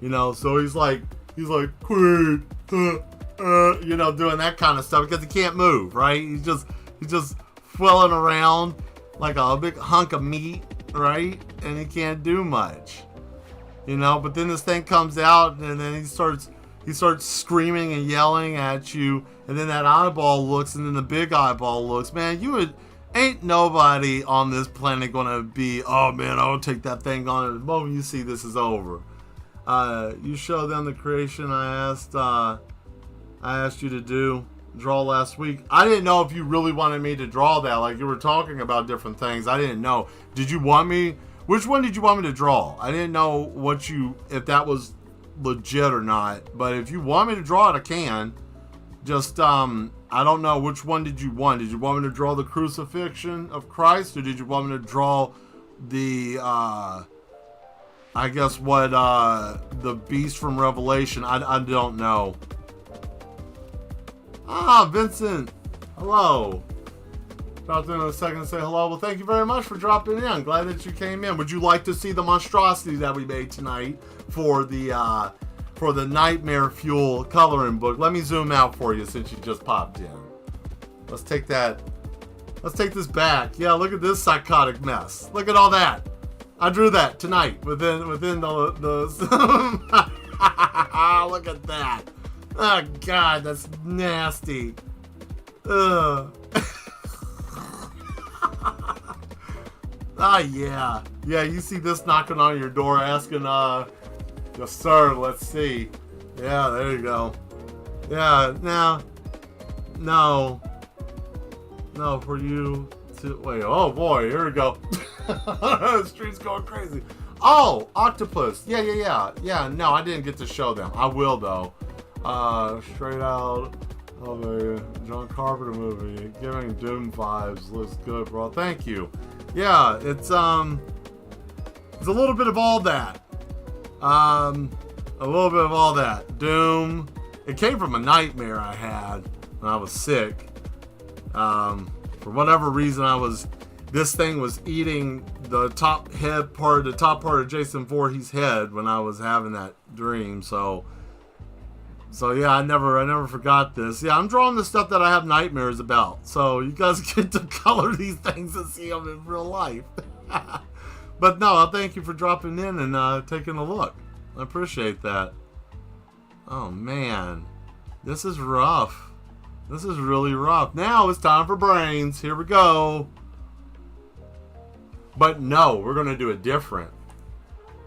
You know, so he's like, quit, you know, doing that kind of stuff because he can't move, right? He's just flailing around like a big hunk of meat, right? And he can't do much, you know. But then this thing comes out, and then he starts screaming and yelling at you, and then that eyeball looks, and then the big eyeball looks. Man, ain't nobody on this planet gonna be, oh man, I'll take that thing on. The moment you see this is over. You show them the creation I asked you to draw last week. I didn't know if you really wanted me to draw that. Like, you were talking about different things. I didn't know. Which one did you want me to draw? I didn't know if that was legit or not. But if you want me to draw it, I can. Just, I don't know, which one did you want? Did you want me to draw the crucifixion of Christ, or did you want me to draw the, I guess the beast from Revelation? I don't know. Ah, Vincent, hello. Dropped in a second to say hello. Well, thank you very much for dropping in. I'm glad that you came in. Would you like to see the monstrosity that we made tonight for the Nightmare Fuel coloring book? Let me zoom out for you since you just popped in. Let's take this back. Yeah, look at this psychotic mess. Look at all that. I drew that tonight within the look at that. Oh God, that's nasty. Ugh. Ah, yeah. Yeah, you see this knocking on your door asking, yes, sir, let's see. Yeah, there you go. Yeah, now, no, for you to, wait, oh boy, here we go. The street's going crazy. Oh, octopus. Yeah, no, I didn't get to show them. I will, though. Straight out of a John Carpenter movie, giving Doom vibes. Looks good, bro. Thank you. Yeah, it's a little bit of all that. A little bit of all that. Doom. It came from a nightmare I had when I was sick. For whatever reason, this thing was eating the top part of Jason Voorhees' head when I was having that dream. So yeah, I never forgot this. Yeah, I'm drawing the stuff that I have nightmares about. So you guys get to color these things and see them in real life. But no, thank you for dropping in and taking a look. I appreciate that. Oh man, this is rough. This is really rough. Now it's time for brains. Here we go. But no, we're going to do it different.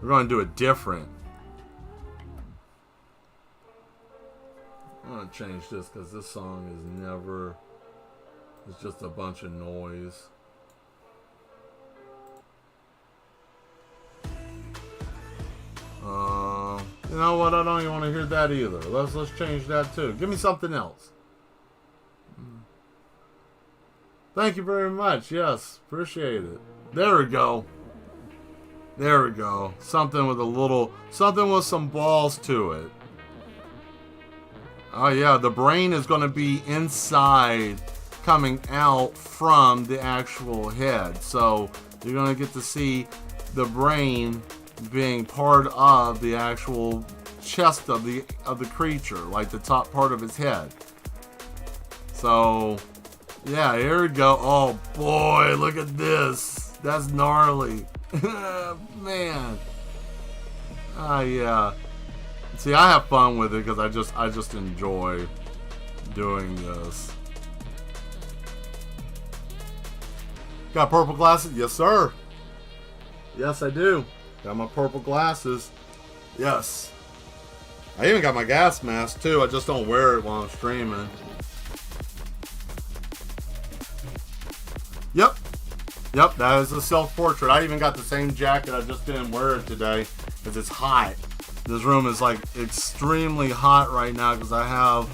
We're going to do it different. I'm going to change this because this song it's just a bunch of noise. You know what? I don't even want to hear that either. Let's change that too. Give me something else. Thank you very much. Yes, appreciate it. There we go. There we go. Something with some balls to it. Oh yeah, the brain is going to be inside, coming out from the actual head. So you're going to get to see the brain being part of the actual chest of the creature, like the top part of his head. So yeah, here we go. Oh boy, look at this. That's gnarly. Man. Yeah. See, I have fun with it because I just enjoy doing this. Got purple glasses? Yes, sir. Yes, I do. Got my purple glasses. Yes. I even got my gas mask too. I just don't wear it while I'm streaming. Yep. Yep, that is a self-portrait. I even got the same jacket. I just didn't wear it today because it's hot. This room is like extremely hot right now because I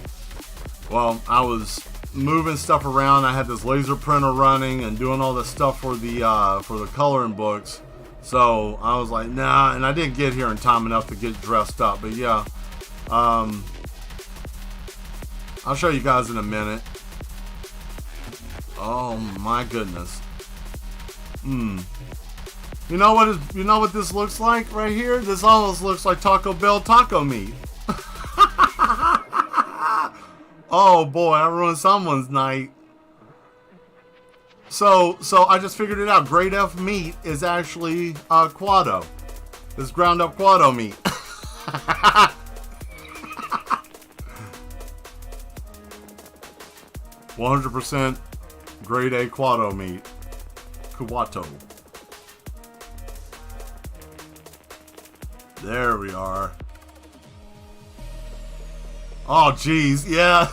was moving stuff around. I had this laser printer running and doing all this stuff for the coloring books. So I was like, nah, and I didn't get here in time enough to get dressed up. But yeah, I'll show you guys in a minute. Oh my goodness. You know what this looks like right here? This almost looks like Taco Bell taco meat. Oh boy, I ruined someone's night. So I just figured it out. Grade F meat is actually Quado. It's ground up Quado meat. 100% grade A Quado meat. Quato. There we are. Oh geez, yeah.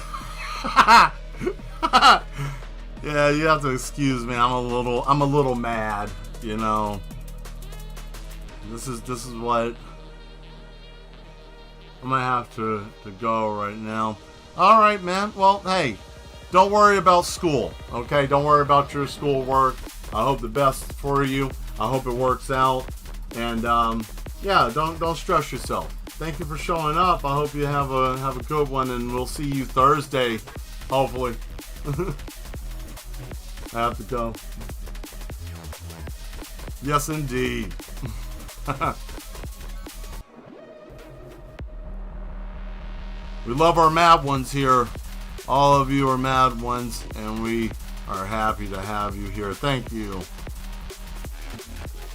Yeah, you have to excuse me. I'm a little mad, you know. This is what I'm gonna have to go right now. All right, man. Well, hey, don't worry about school, okay? Don't worry about your schoolwork. I hope the best for you. I hope it works out. And yeah, don't stress yourself. Thank you for showing up. I hope you have a good one, and we'll see you Thursday, hopefully. I have to go. Yes, indeed. We love our mad ones here. All of you are mad ones, and we are happy to have you here. Thank you.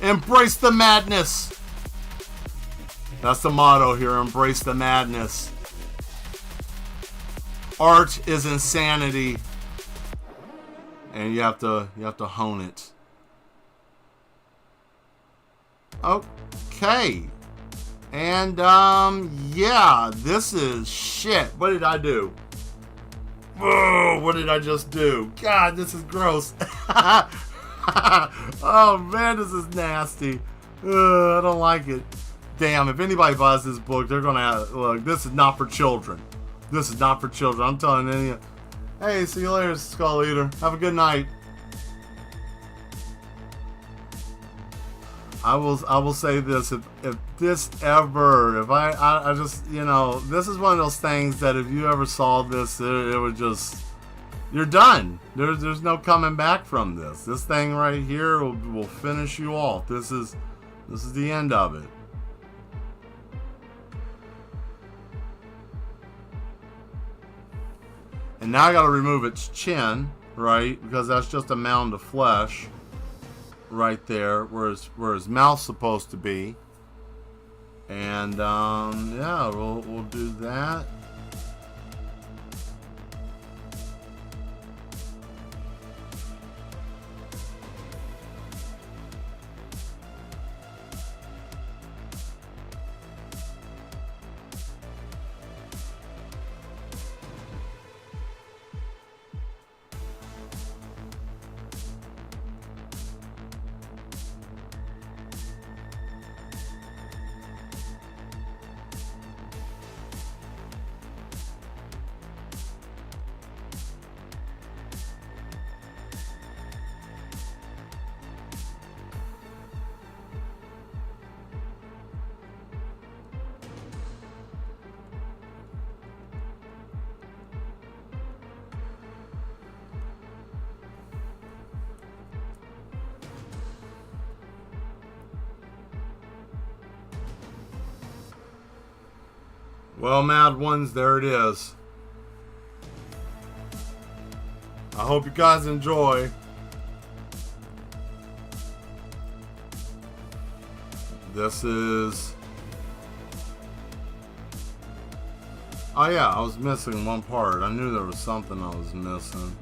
Embrace the madness. That's the motto here. Embrace the madness. Art is insanity, and you have to hone it. Okay. And yeah, this is shit. What did I do? Whoa, what did I just do? God, this is gross. Oh man, this is nasty. I don't like it. Damn, if anybody buys this book, they're gonna have, look, this is not for children. This is not for children. I'm telling you. Hey, see you later, Skull Eater. Have a good night. I will say this, if this ever, if I just, you know, this is one of those things that if you ever saw this, it would just, you're done. There's no coming back from this. This thing right here will finish you off. This is the end of it. And now I gotta remove its chin, right? Because that's just a mound of flesh right there where his mouth's supposed to be. And yeah, we'll do that. Well, Mad Ones, there it is. I hope you guys enjoy. This is... Oh yeah, I was missing one part. I knew there was something I was missing.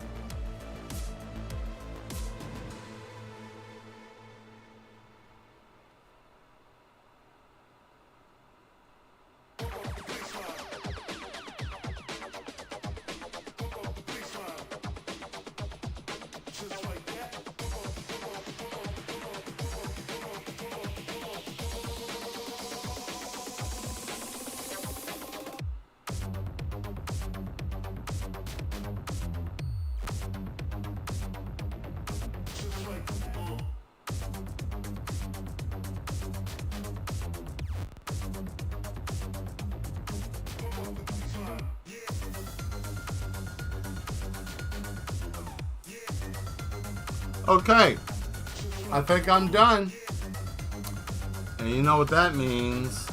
Okay, I think I'm done. And you know what that means.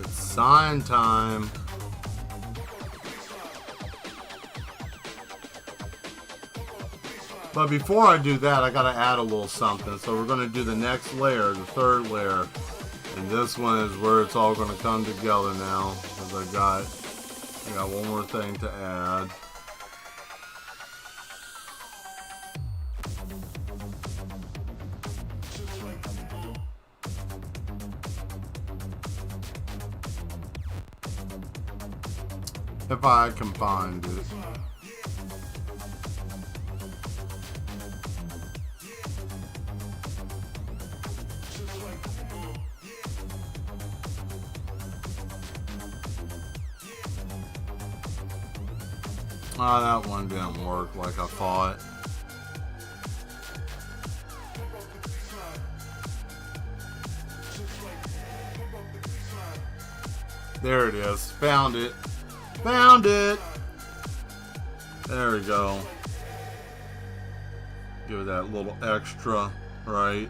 It's sign time. But before I do that, I gotta add a little something. So we're gonna do the next layer, the third layer. And this one is where it's all gonna come together now. Because I got one more thing to add. If I can find it. Oh, that one didn't work like I thought. There it is. Found it. Found it! There we go. Give it that little extra, right?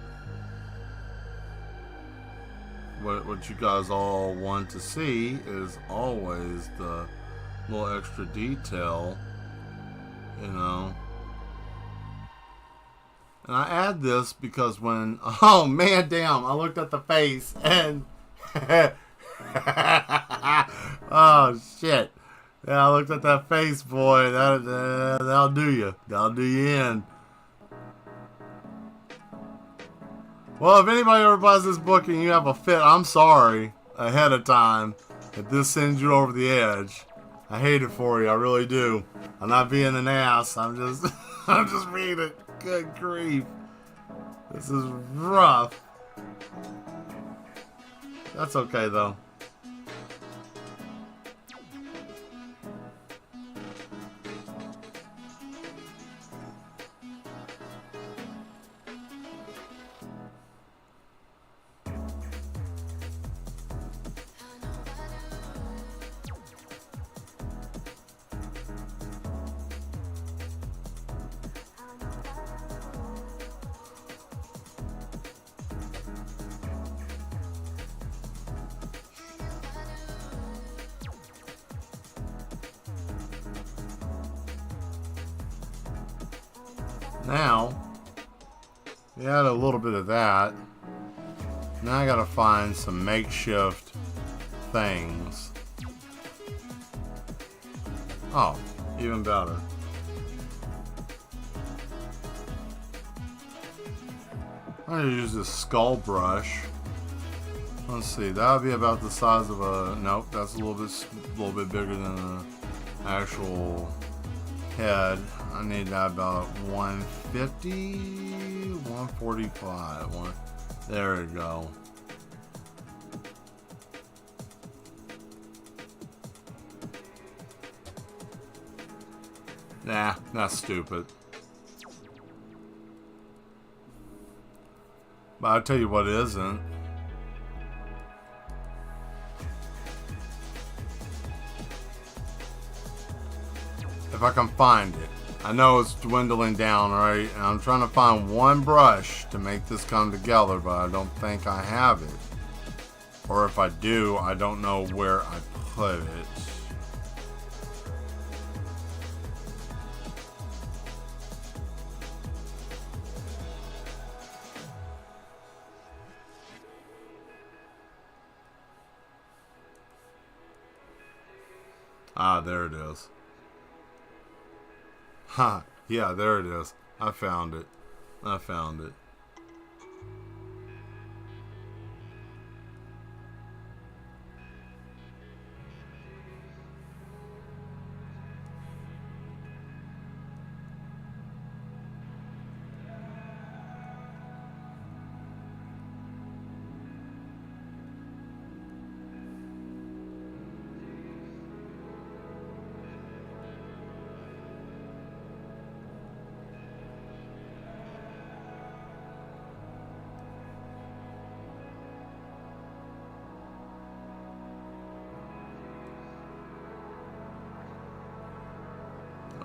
What you guys all want to see is always the little extra detail, you know. And I add this because when, oh man, damn, I looked at the face and oh shit. Yeah, I looked at that face, boy. That'll do you. That'll do you in. Well, if anybody ever buys this book and you have a fit, I'm sorry ahead of time if this sends you over the edge. I hate it for you. I really do. I'm not being an ass. I'm just reading it. Good grief. This is rough. That's okay, though. Now, we add a little bit of that. Now I gotta find some makeshift things. Oh, even better. I'm gonna use this skull brush. Let's see, that would be about the size of a, nope, that's a little bit bigger than the actual head. I need that about 150, 145. There we go. Nah, that's stupid. But I'll tell you what isn't. If I can find it. I know it's dwindling down, right? And I'm trying to find one brush to make this come together, but I don't think I have it. Or if I do, I don't know where I put it. Ah, there it is. Ha, yeah, there it is. I found it. I found it.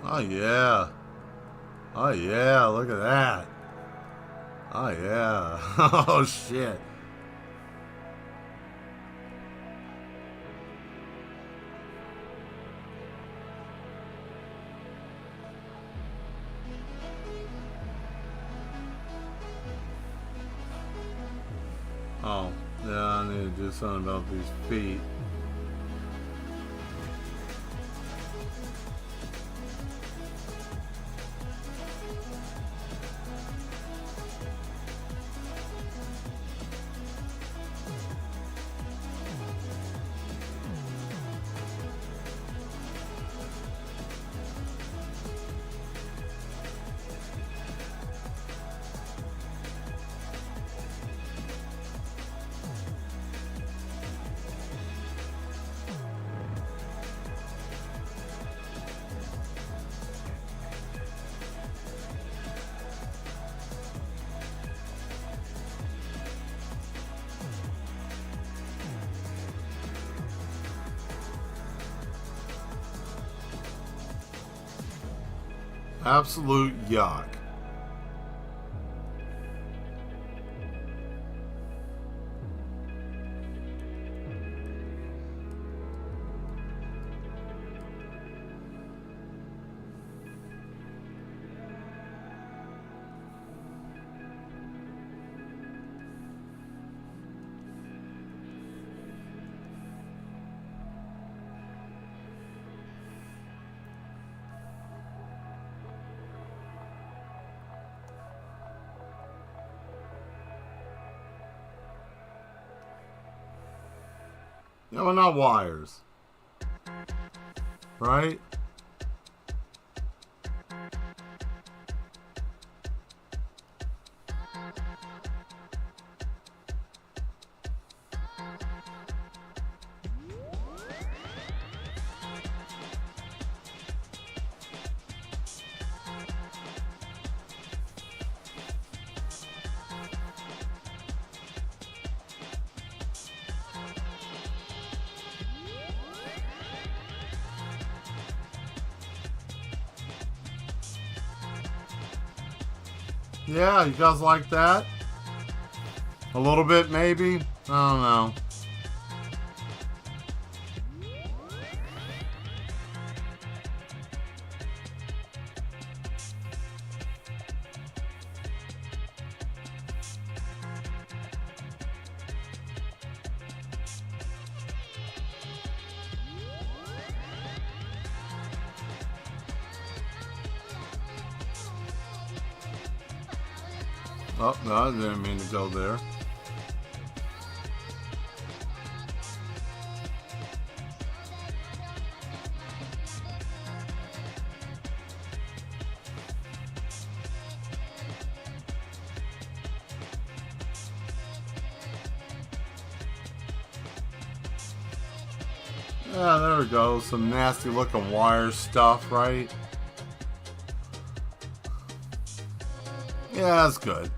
Oh yeah. Oh yeah, look at that. Oh yeah. Oh shit. Oh, yeah, I need to do something about these feet. Absolute yuck. No, well, not wires. Right? Yeah, you guys like that? A little bit, maybe? I don't know. Oh, no, I didn't mean to go there. Yeah, there we go. Some nasty looking wire stuff, right? Yeah, that's good.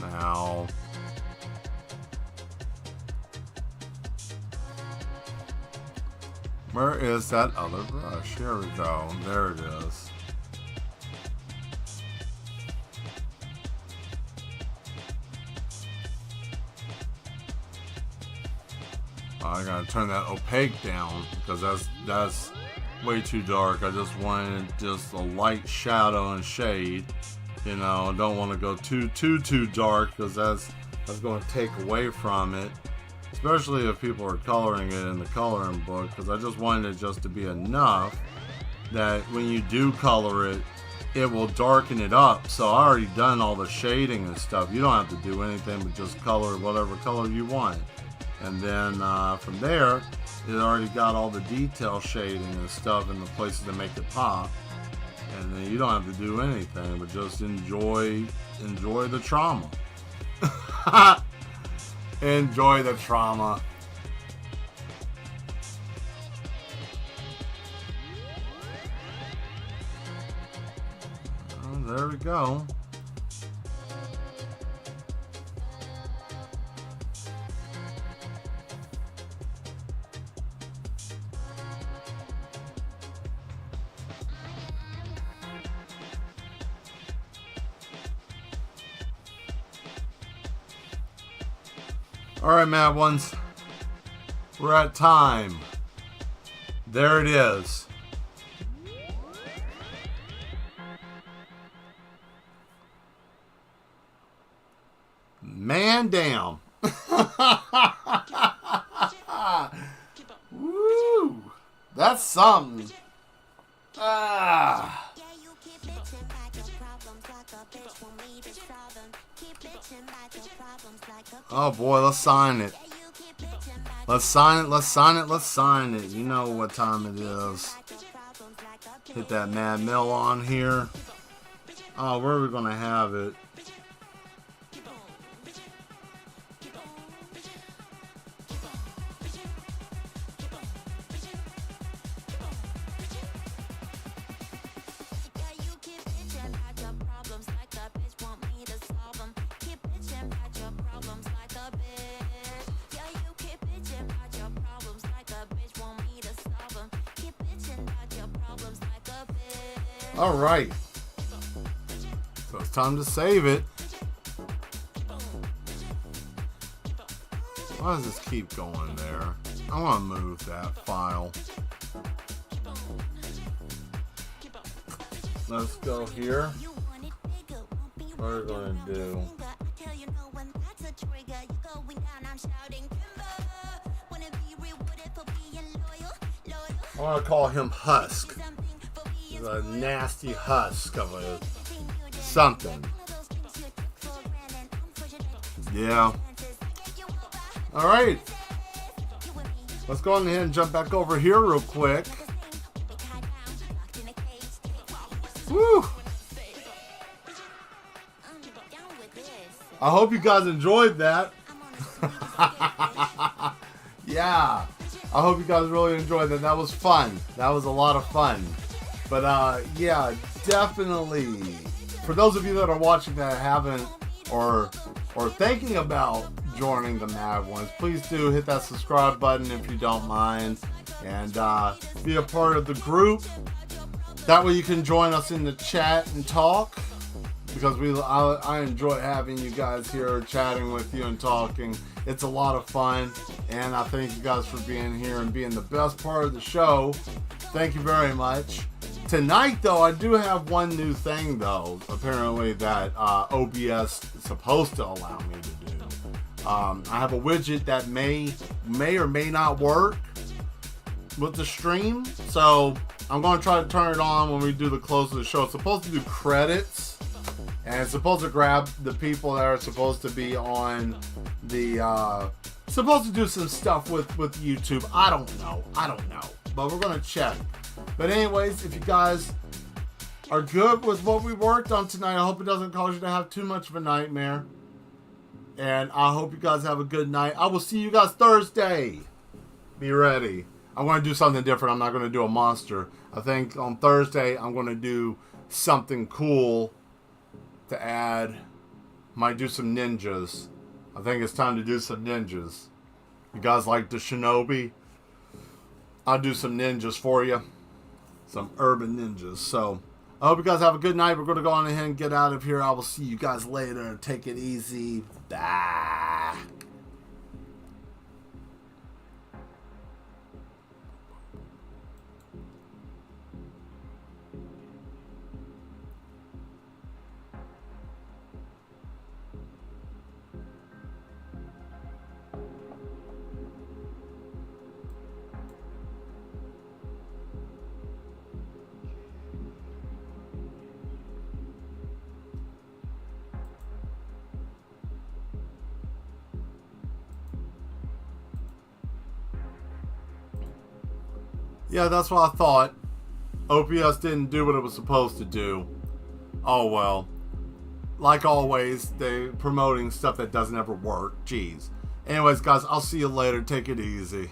Now, where is that other brush? Here we go. There it is. I gotta turn that opaque down because that's way too dark. I just wanted just a light shadow and shade. You know, don't want to go too dark because that's going to take away from it. Especially if people are coloring it in the coloring book, because I just wanted it just to be enough that when you do color it, it will darken it up. So I already done all the shading and stuff. You don't have to do anything but just color whatever color you want. And then from there, it already got all the detail shading and stuff in the places that make it pop. And then you don't have to do anything but just enjoy the trauma. Enjoy the trauma. Oh, there we go. Alright, Mad Ones. We're at time. There it is. Man damn. Woo! That's something. Ah. Oh boy, let's sign it. Let's sign it, let's sign it, let's sign it. You know what time it is. Hit that Mad Mel on here. Oh, where are we gonna have it? Alright. So it's time to save it. Why does this keep going there? I want to move that file. Let's go here. What are we going to do? I want to call him Husk. A nasty husk of a something. Yeah. Alright. Let's go on ahead and jump back over here real quick. Woo! I hope you guys enjoyed that. Yeah. I hope you guys really enjoyed that. That was fun. That was a lot of fun. But yeah, definitely. For those of you that are watching that haven't or thinking about joining the Mad Ones, please do hit that subscribe button if you don't mind, and be a part of the group. That way you can join us in the chat and talk, because I enjoy having you guys here chatting with you and talking. It's a lot of fun, and I thank you guys for being here and being the best part of the show. Thank you very much. Tonight, though, I do have one new thing, though, apparently, that OBS is supposed to allow me to do. I have a widget that may or may not work with the stream, so I'm going to try to turn it on when we do the close of the show. It's supposed to do credits, and it's supposed to grab the people that are supposed to be on the, supposed to do some stuff with YouTube. I don't know, but we're going to check. But anyways, if you guys are good with what we worked on tonight, I hope it doesn't cause you to have too much of a nightmare. And I hope you guys have a good night. I will see you guys Thursday. Be ready. I'm going to do something different. I'm not going to do a monster. I think on Thursday, I'm going to do something cool to add. Might do some ninjas. I think it's time to do some ninjas. You guys like the shinobi? I'll do some ninjas for you. Some urban ninjas. So, I hope you guys have a good night. We're going to go on ahead and get out of here. I will see you guys later. Take it easy. Bye. Yeah, that's what I thought. OPS didn't do what it was supposed to do. Oh well. Like always, they're promoting stuff that doesn't ever work. Jeez. Anyways, guys, I'll see you later. Take it easy.